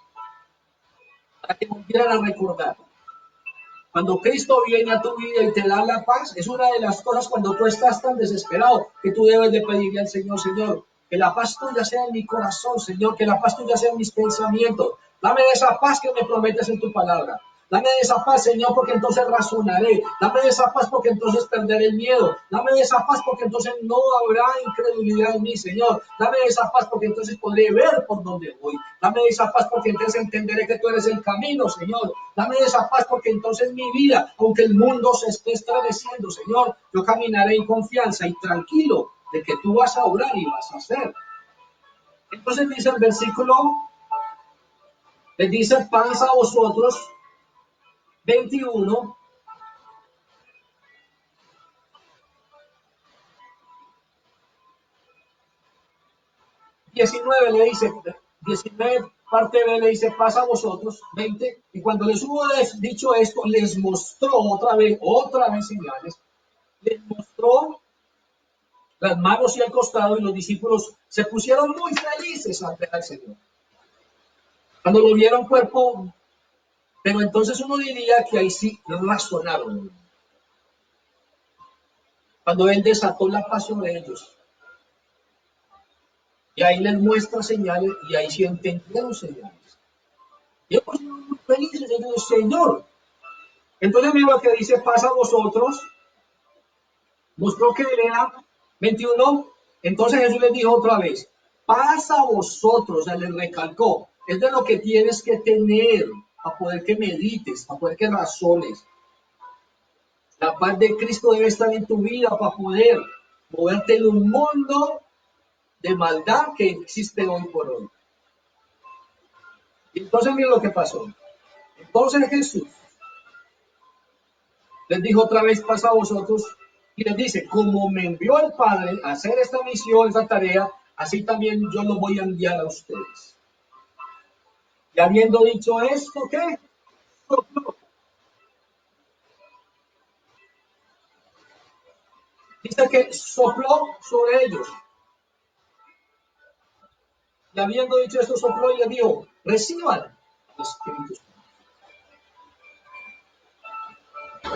para que volvieran a recordar. Cuando Cristo viene a tu vida y te da la paz, es una de las cosas cuando tú estás tan desesperado que tú debes de pedirle al Señor, Señor, que la paz tuya sea en mi corazón, Señor, que la paz tuya sea en mis pensamientos. Dame esa paz que me prometes en tu palabra. Dame esa paz, Señor, porque entonces razonaré. Dame esa paz porque entonces perderé el miedo. Dame esa paz porque entonces no habrá incredulidad en mí, Señor. Dame esa paz porque entonces podré ver por dónde voy. Dame esa paz porque entonces entenderé que tú eres el camino, Señor. Dame esa paz porque entonces mi vida, aunque el mundo se esté estremeciendo, Señor, yo caminaré en confianza y tranquilo de que tú vas a obrar y vas a hacer. Entonces dice el versículo, les dice paz a vosotros, 21, 19 le dice, 19 parte B le dice paz a vosotros, 20, y cuando les hubo dicho esto, les mostró otra vez señales, les mostró las manos y el costado, y los discípulos se pusieron muy felices al ver al Señor. Cuando lo vieron cuerpo, pero entonces uno diría que ahí sí razonaron. Cuando él desató la paz sobre ellos. Y ahí les muestra señales y ahí sí entendieron señales. Y ellos muy felices, ellos, Señor. Entonces mira lo que dice, paz a vosotros. Mostró que era 21. Entonces Jesús les dijo otra vez, paz a vosotros, o sea, les recalcó. Es de lo que tienes que tener para poder que medites, para poder que razones. La paz de Cristo debe estar en tu vida para poder moverte en un mundo de maldad que existe hoy por hoy. Y entonces mira lo que pasó. Entonces Jesús les dijo otra vez, paz a vosotros, y les dice, como me envió el Padre a hacer esta misión, esta tarea, así también yo lo voy a enviar a ustedes. Y habiendo dicho esto, ¿qué? Sopló. Dice que sopló sobre ellos. Y habiendo dicho esto, sopló y les dijo, reciban el Espíritu Santo.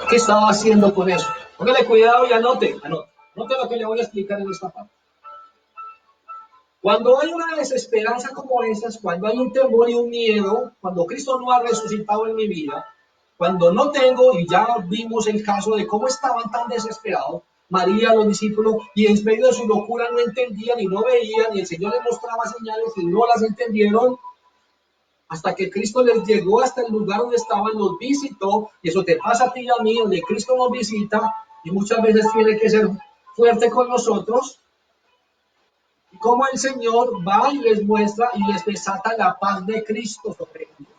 ¿Qué estaba haciendo con eso? Póngale cuidado y anote lo que le voy a explicar en esta parte. Cuando hay una desesperanza como esas, cuando hay un temor y un miedo, cuando Cristo no ha resucitado en mi vida, cuando no tengo, y ya vimos el caso de cómo estaban tan desesperados, María, los discípulos, y en medio de su locura no entendían y no veían, y el Señor les mostraba señales y no las entendieron, hasta que Cristo les llegó hasta el lugar donde estaban, los visitó, y eso te pasa a ti y a mí, donde Cristo nos visita, y muchas veces tiene que ser fuerte con nosotros, y como el Señor va y les muestra y les desata la paz de Cristo sobre ellos.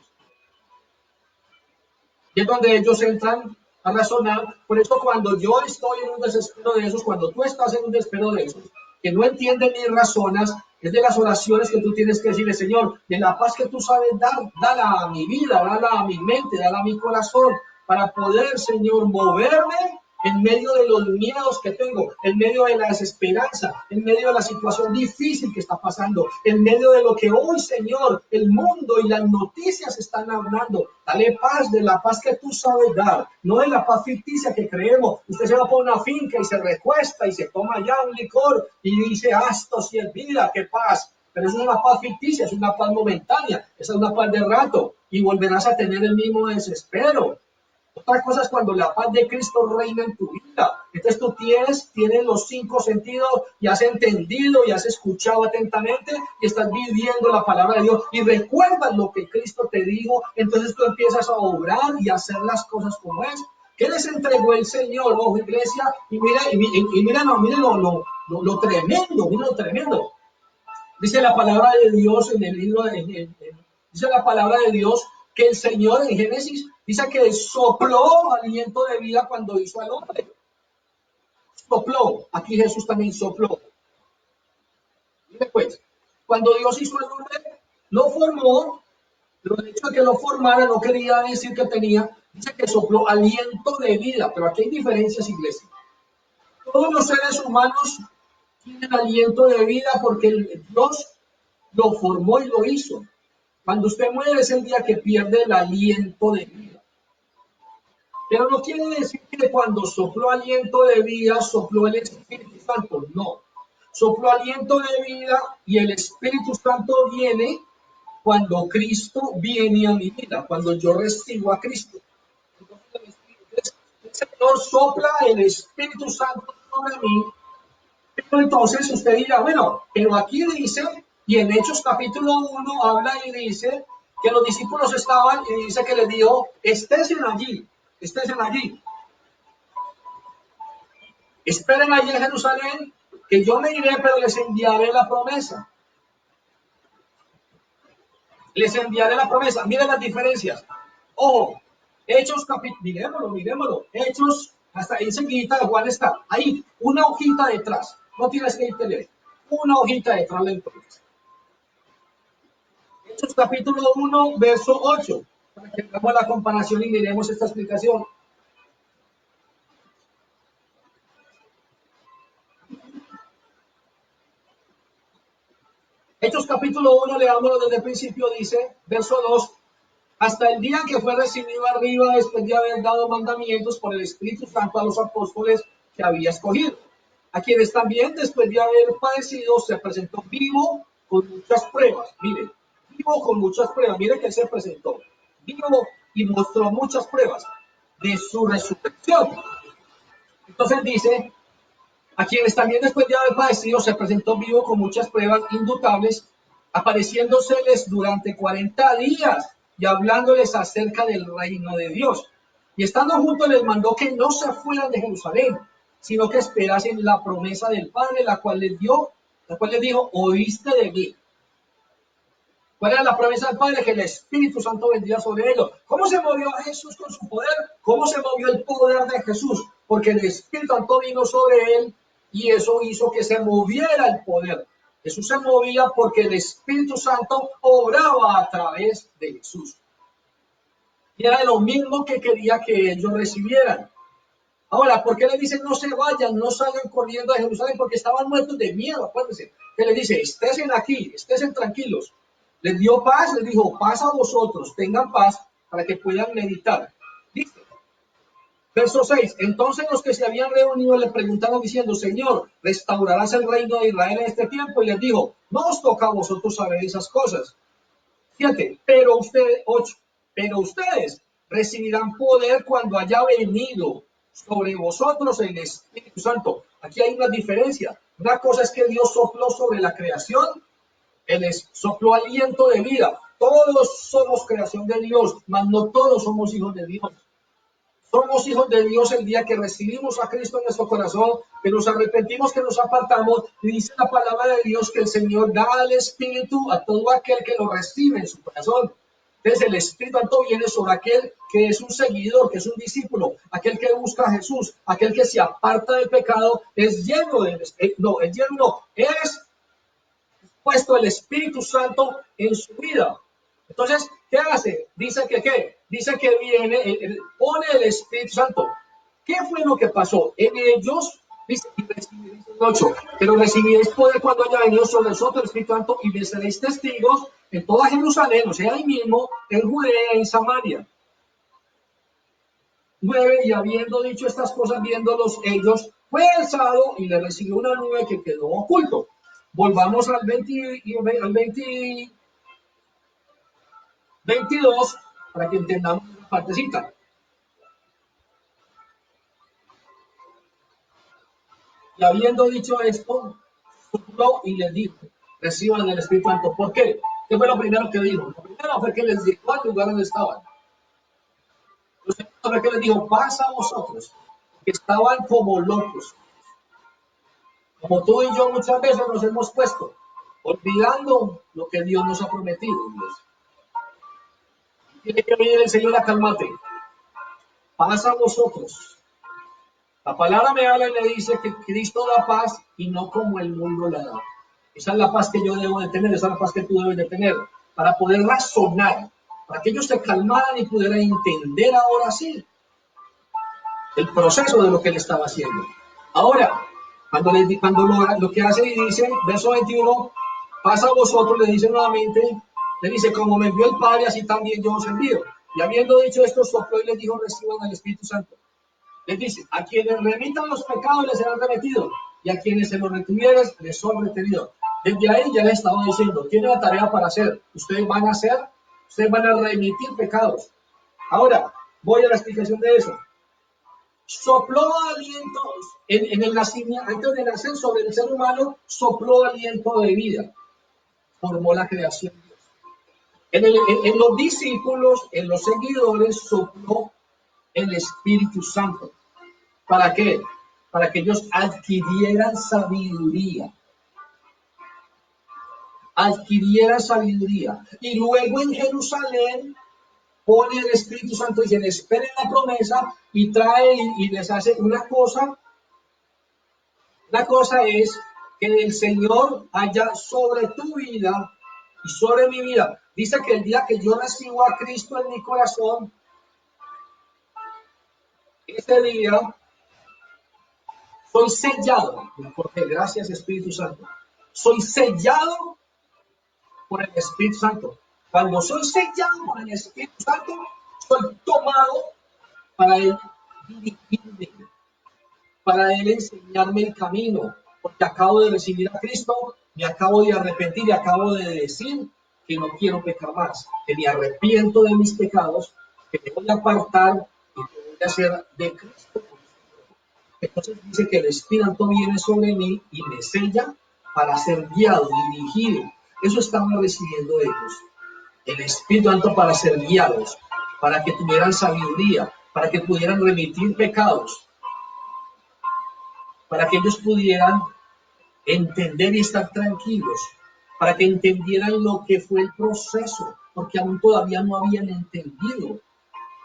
Y es donde ellos entran a razonar. Por eso cuando yo estoy en un desespero de esos, cuando tú estás en un desespero de esos, que no entienden ni razonas, es de las oraciones que tú tienes que decirle, Señor, de la paz que tú sabes dar, dala a mi vida, dala a mi mente, dala a mi corazón, para poder, Señor, moverme en medio de los miedos que tengo, en medio de la desesperanza, en medio de la situación difícil que está pasando, en medio de lo que hoy, Señor, el mundo y las noticias están hablando. Dale paz, de la paz que tú sabes dar, no de la paz ficticia que creemos. Usted se va por una finca y se recuesta y se toma ya un licor y dice, esto sí es vida, qué paz. Pero eso es una paz ficticia, es una paz momentánea, esa es una paz de rato y volverás a tener el mismo desespero. Otra cosa es cuando la paz de Cristo reina en tu vida. Entonces tú tienes los 5 sentidos y has entendido y has escuchado atentamente y estás viviendo la palabra de Dios y recuerdas lo que Cristo te dijo. Entonces tú empiezas a obrar y a hacer las cosas como es. ¿Qué les entregó el Señor, oh iglesia? Y mira lo tremendo, mira lo tremendo. Dice la palabra de Dios en el libro, dice la palabra de Dios que el Señor en Génesis dice que sopló aliento de vida cuando hizo al hombre. Sopló. Aquí Jesús también sopló. Y después, cuando Dios hizo al hombre, lo formó, pero el hecho de que lo formara no quería decir que tenía, dice que sopló aliento de vida, pero aquí hay diferencias, iglesia. Todos los seres humanos tienen aliento de vida porque Dios lo formó y lo hizo. Cuando usted muere es el día que pierde el aliento de vida. Pero no quiere decir que cuando sopló aliento de vida, sopló el Espíritu Santo. No. Sopló aliento de vida y el Espíritu Santo viene cuando Cristo viene a mi vida, cuando yo recibo a Cristo. Señor sopla el Espíritu Santo sobre mí. Pero entonces usted dirá, bueno, pero aquí dice, y en Hechos capítulo 1 habla y dice que los discípulos estaban y dice que les dijo, estén allí, esperen allí en Jerusalén, que yo me iré, pero les enviaré la promesa. Les enviaré la promesa. Miren las diferencias. Ojo, Hechos capítulo, miremoslo. Hechos, hasta enseguida Juan está. Ahí, una hojita detrás. No tienes que irte a leer. Una hojita detrás la encuentras. Hechos capítulo 1, verso 8. Para que hagamos la comparación y miremos esta explicación. Hechos capítulo 1, leámoslo desde el principio, dice, verso 2. Hasta el día que fue recibido arriba después de haber dado mandamientos por el Espíritu Santo a los apóstoles que había escogido, a quienes también después de haber padecido se presentó vivo con muchas pruebas. Mire, vivo con muchas pruebas. Mire que él se presentó vivo y mostró muchas pruebas de su resurrección. Entonces dice, a quienes también después de haber padecido se presentó vivo con muchas pruebas indutables, apareciéndoseles durante 40 días y hablándoles acerca del reino de Dios. Y estando juntos les mandó que no se fueran de Jerusalén, sino que esperasen la promesa del Padre, la cual les dijo, oíste de mí. ¿Cuál era la promesa del Padre? Que el Espíritu Santo vendría sobre ellos. ¿Cómo se movió Jesús con su poder? ¿Cómo se movió el poder de Jesús? Porque el Espíritu Santo vino sobre él y eso hizo que se moviera el poder. Jesús se movía porque el Espíritu Santo obraba a través de Jesús. Y era lo mismo que quería que ellos recibieran. Ahora, ¿por qué le dicen no se vayan, no salgan corriendo de Jerusalén? Porque estaban muertos de miedo, acuérdense. Que le dice, estén aquí, estén tranquilos. Les dio paz, les dijo, paz a vosotros, tengan paz para que puedan meditar. Dice, verso 6, entonces los que se habían reunido le preguntaron diciendo, Señor, ¿restaurarás el reino de Israel en este tiempo? Y les dijo, no os toca a vosotros saber esas cosas. 7, pero ustedes recibirán poder cuando haya venido sobre vosotros el Espíritu Santo. Aquí hay una diferencia. Una cosa es que Dios sopló sobre la creación, Él sopló aliento de vida. Todos somos creación de Dios, mas no todos somos hijos de Dios. Somos hijos de Dios el día que recibimos a Cristo en nuestro corazón, que nos arrepentimos, que nos apartamos. Y dice la palabra de Dios que el Señor da al Espíritu a todo aquel que lo recibe en su corazón. Entonces el Espíritu Santo viene sobre aquel que es un seguidor, que es un discípulo, aquel que busca a Jesús, aquel que se aparta del pecado, es puesto el Espíritu Santo en su vida. Entonces, ¿qué hace? Dice que ¿qué? Dice que pone el Espíritu Santo. ¿Qué fue lo que pasó? En ellos, dice 8, pero recibiréis poder cuando haya venido sobre nosotros el Espíritu Santo y me seréis testigos en toda Jerusalén, o sea, ahí mismo, en Judea y en Samaria. 9, y habiendo dicho estas cosas, viéndolos ellos, fue alzado y le recibió una nube que quedó oculto. Volvamos al 22 para que entendamos una partecita. Y habiendo dicho esto, sopló y les dijo, reciban el Espíritu Santo. ¿Por qué? ¿Qué fue lo primero que dijo? Lo primero fue que les dijo al lugar donde estaban. Lo segundo fue que les dijo, paz a vosotros, que estaban como locos. Como tú y yo muchas veces nos hemos puesto, olvidando lo que Dios nos ha prometido. Tiene que venir el Señor a calmarte. Paz a vosotros. La palabra me habla y me dice que Cristo da paz y no como el mundo la da. Esa es la paz que yo debo de tener, esa es la paz que tú debes de tener, para poder razonar, para que ellos se calmaran y pudieran entender ahora sí el proceso de lo que él estaba haciendo. Ahora, cuando lo que hace y dice, verso 21, pasa a vosotros, le dice nuevamente, le dice, como me envió el Padre, así también yo os envío. Y habiendo dicho esto, sopló y les dijo, reciban al Espíritu Santo. Les dice, a quienes remitan los pecados les serán remitidos, y a quienes se los retuvieran les son retenidos. Desde ahí ya les estaba diciendo, tiene la tarea para hacer. Ustedes van a remitir pecados. Ahora, voy a la explicación de eso. sopló aliento en el nacimiento, antes de nacer sobre el ser humano, sopló aliento de vida, formó la creación. En los discípulos, en los seguidores, sopló el Espíritu Santo. ¿Para qué? Para que ellos adquirieran sabiduría. Adquirieran sabiduría. Y luego en Jerusalén pone el Espíritu Santo y se esperen la promesa y trae y les hace una cosa. Una cosa es que el Señor haya sobre tu vida y sobre mi vida. Dice que el día que yo recibo a Cristo en mi corazón, ese día soy sellado, porque gracias Espíritu Santo, soy sellado por el Espíritu Santo. Cuando soy sellado por el Espíritu Santo, soy tomado para Él dirigirme, para Él enseñarme el camino, porque acabo de recibir a Cristo, me acabo de arrepentir y acabo de decir que no quiero pecar más, que me arrepiento de mis pecados, que me voy a apartar y que voy a hacer de Cristo. Entonces dice que el Espíritu Santo viene sobre mí y me sella para ser guiado, dirigido. Eso estaban recibiendo ellos. El Espíritu Santo para ser guiados, para que tuvieran sabiduría, para que pudieran remitir pecados, para que ellos pudieran entender y estar tranquilos, para que entendieran lo que fue el proceso, porque aún todavía no habían entendido,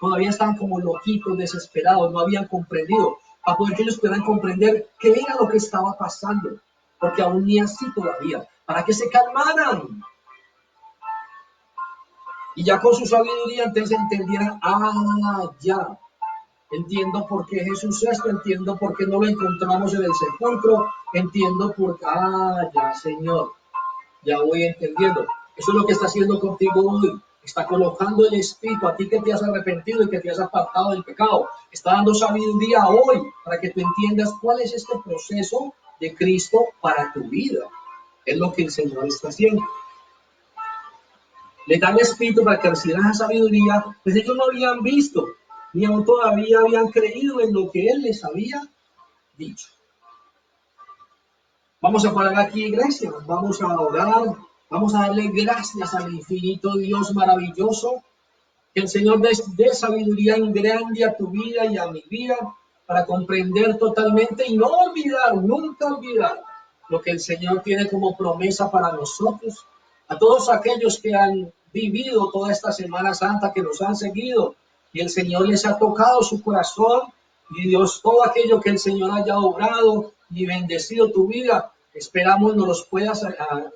todavía estaban como loquitos, desesperados, no habían comprendido, para poder que ellos pudieran comprender qué era lo que estaba pasando, porque aún ni así todavía, para que se calmaran. Y ya con su sabiduría entonces entendieran, ya, entiendo por qué Jesús es esto, entiendo por qué no lo encontramos en el sepulcro, entiendo por qué, ya, Señor, ya voy entendiendo. Eso es lo que está haciendo contigo hoy. Está colocando el Espíritu a ti que te has arrepentido y que te has apartado del pecado. Está dando sabiduría hoy para que tú entiendas cuál es este proceso de Cristo para tu vida. Es lo que el Señor está haciendo. Le da el Espíritu para que recibieran esa sabiduría, pues ellos no habían visto, ni aún todavía habían creído en lo que Él les había dicho. Vamos a parar aquí, iglesia, vamos a orar, vamos a darle gracias al infinito Dios maravilloso, que el Señor dé sabiduría en grande a tu vida y a mi vida, para comprender totalmente y no olvidar, nunca olvidar lo que el Señor tiene como promesa para nosotros, a todos aquellos que han vivido toda esta Semana Santa, que nos han seguido, y el Señor les ha tocado su corazón, y Dios, todo aquello que el Señor haya obrado y bendecido tu vida, esperamos nos los puedas,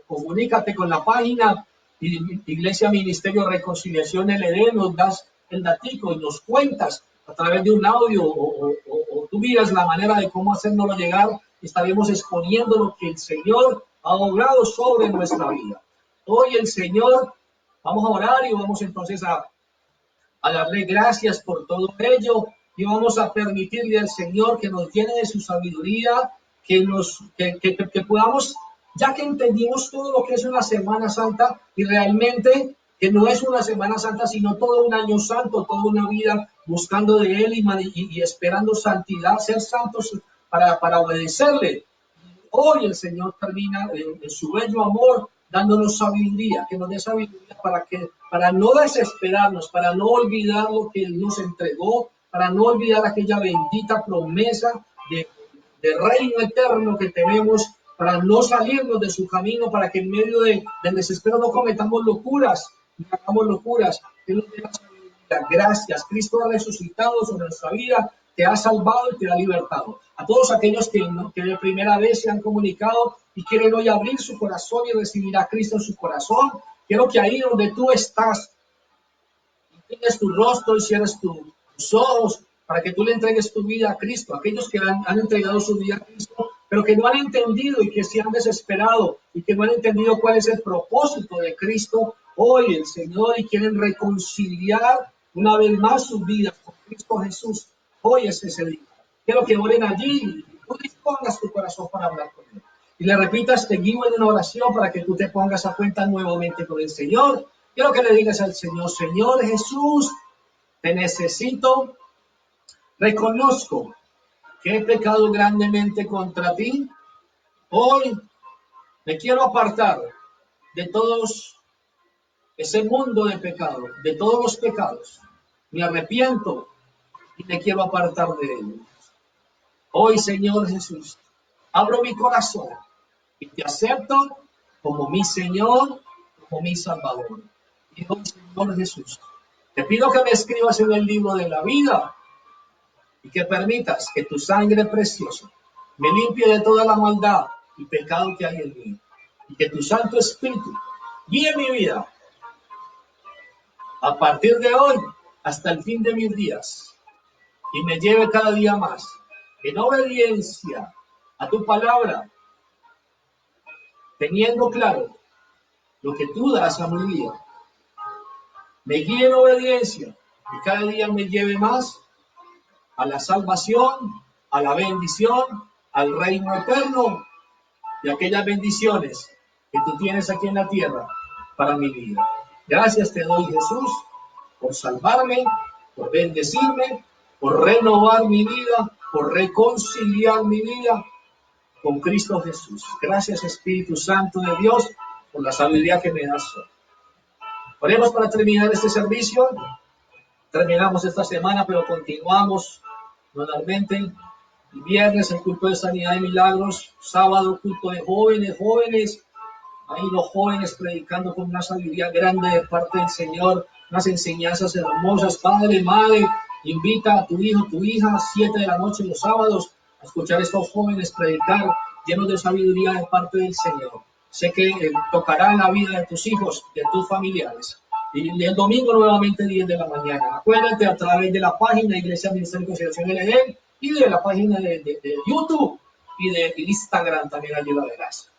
comunícate con la página Iglesia Ministerio Reconciliación LD, nos das el datico y nos cuentas a través de un audio o tú miras la manera de cómo hacérnoslo llegar, estaremos exponiendo lo que el Señor ha obrado sobre nuestra vida. Hoy el Señor, vamos a orar y vamos entonces a darle gracias por todo ello y vamos a permitirle al Señor que nos llene de su sabiduría, que podamos, ya que entendimos todo lo que es una Semana Santa y realmente que no es una Semana Santa, sino todo un año santo, toda una vida buscando de Él y esperando santidad, ser santos para obedecerle. Hoy el Señor termina en su bello amor dándonos sabiduría, que nos dé sabiduría para no desesperarnos, para no olvidar lo que Él nos entregó, para no olvidar aquella bendita promesa de reino eterno que tenemos, para no salirnos de su camino, para que en medio del desespero no cometamos locuras, no hagamos locuras. Que nos dé la sabiduría. Gracias, Cristo ha resucitado sobre nuestra vida, te ha salvado y te ha libertado. A todos aquellos que de primera vez se han comunicado y quieren hoy abrir su corazón y recibir a Cristo en su corazón, quiero que ahí donde tú estás, tienes tu rostro y cierres tus ojos para que tú le entregues tu vida a Cristo. Aquellos que han entregado su vida a Cristo, pero que no han entendido y que se han desesperado y que no han entendido cuál es el propósito de Cristo hoy, el Señor, y quieren reconciliar una vez más sus vidas con Cristo Jesús. Hoy es ese día. Quiero que oren allí y tú dispongas tu corazón para hablar con Él. Y le repitas, te guío en una oración para que tú te pongas a cuenta nuevamente con el Señor. Quiero que le digas al Señor, Señor Jesús, te necesito. Reconozco que he pecado grandemente contra ti. Hoy me quiero apartar de todos ese mundo de pecado, de todos los pecados. Me arrepiento y me quiero apartar de ellos. Hoy, Señor Jesús, abro mi corazón y te acepto como mi Señor, como mi Salvador. Y hoy, Señor Jesús, te pido que me escribas en el libro de la vida y que permitas que tu sangre preciosa me limpie de toda la maldad y pecado que hay en mí. Y que tu Santo Espíritu guíe mi vida a partir de hoy hasta el fin de mis días y me lleve cada día más en obediencia a tu palabra, teniendo claro lo que tú das a mi vida. Me guíe en obediencia y cada día me lleve más a la salvación, a la bendición, al reino eterno y aquellas bendiciones que tú tienes aquí en la tierra para mi vida. Gracias te doy, Jesús, por salvarme, por bendecirme, por renovar mi vida, por reconciliar mi vida con Cristo Jesús. Gracias, Espíritu Santo de Dios, por la sabiduría que me das. Oremos para terminar este servicio. Terminamos esta semana, pero continuamos normalmente. El viernes el culto de sanidad y milagros, sábado culto de jóvenes, ahí los jóvenes predicando con una sabiduría grande de parte del Señor, unas enseñanzas hermosas. Padre, madre, invita a tu hijo, tu hija, 7 de la noche los sábados, a escuchar a estos jóvenes predicar llenos de sabiduría de parte del Señor. Sé que tocará la vida de tus hijos, de tus familiares. Y el domingo nuevamente 10 de la mañana. Acuérdate a través de la página Iglesia Ministerio de Conciliación LD y de la página de YouTube y de Instagram también allí la verás.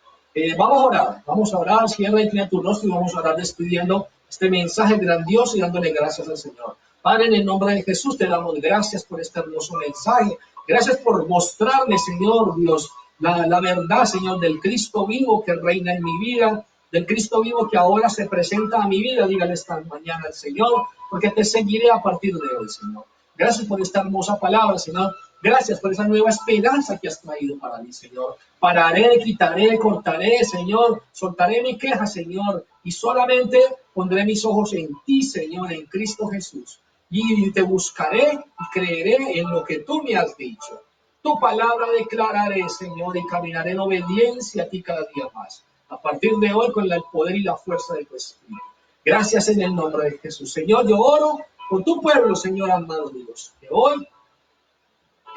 Vamos a orar, cierra y tiene tu rostro y vamos a orar despidiendo este mensaje grandioso y dándole gracias al Señor. Padre, en el nombre de Jesús te damos gracias por este hermoso mensaje. Gracias por mostrarme, Señor Dios, la verdad, Señor, del Cristo vivo que reina en mi vida, del Cristo vivo que ahora se presenta a mi vida. Dígale esta mañana al Señor, porque te seguiré a partir de hoy, Señor. Gracias por esta hermosa palabra, Señor. Gracias por esa nueva esperanza que has traído para mí, Señor. Pararé, quitaré, cortaré, Señor. Soltaré mi queja, Señor. Y solamente pondré mis ojos en ti, Señor, en Cristo Jesús. Y te buscaré y creeré en lo que tú me has dicho. Tu palabra declararé, Señor, y caminaré en obediencia a ti cada día más. A partir de hoy, con el poder y la fuerza de tu Espíritu. Gracias en el nombre de Jesús. Señor, yo oro por tu pueblo, Señor amado Dios. Que hoy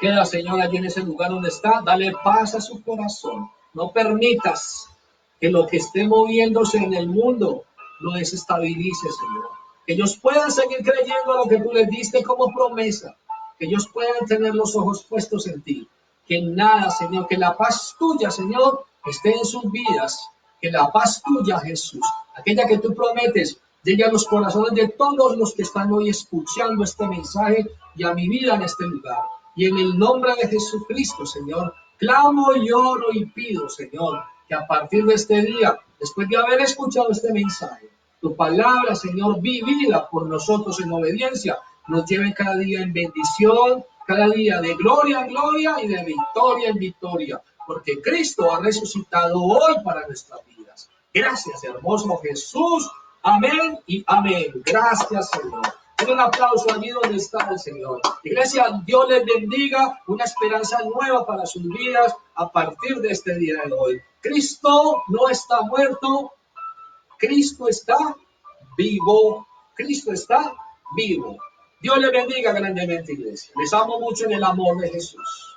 queda, Señor, allí en ese lugar donde está. Dale paz a su corazón. No permitas que lo que esté moviéndose en el mundo lo desestabilice, Señor. Que ellos puedan seguir creyendo lo que tú les diste como promesa. Que ellos puedan tener los ojos puestos en ti. Que nada, Señor, que la paz tuya, Señor, esté en sus vidas. Que la paz tuya, Jesús, aquella que tú prometes, llegue a los corazones de todos los que están hoy escuchando este mensaje y a mi vida en este lugar. Y en el nombre de Jesucristo, Señor, clamo y oro y pido, Señor, que a partir de este día, después de haber escuchado este mensaje, tu palabra, Señor, vivida por nosotros en obediencia, nos lleve cada día en bendición, cada día de gloria en gloria y de victoria en victoria, porque Cristo ha resucitado hoy para nuestras vidas. Gracias, hermoso Jesús. Amén y amén. Gracias, Señor. Un aplauso allí donde está el Señor. Iglesia, Dios les bendiga. Una esperanza nueva para sus vidas a partir de este día de hoy. Cristo no está muerto. Cristo está vivo. Cristo está vivo. Dios les bendiga grandemente, iglesia. Les amo mucho en el amor de Jesús.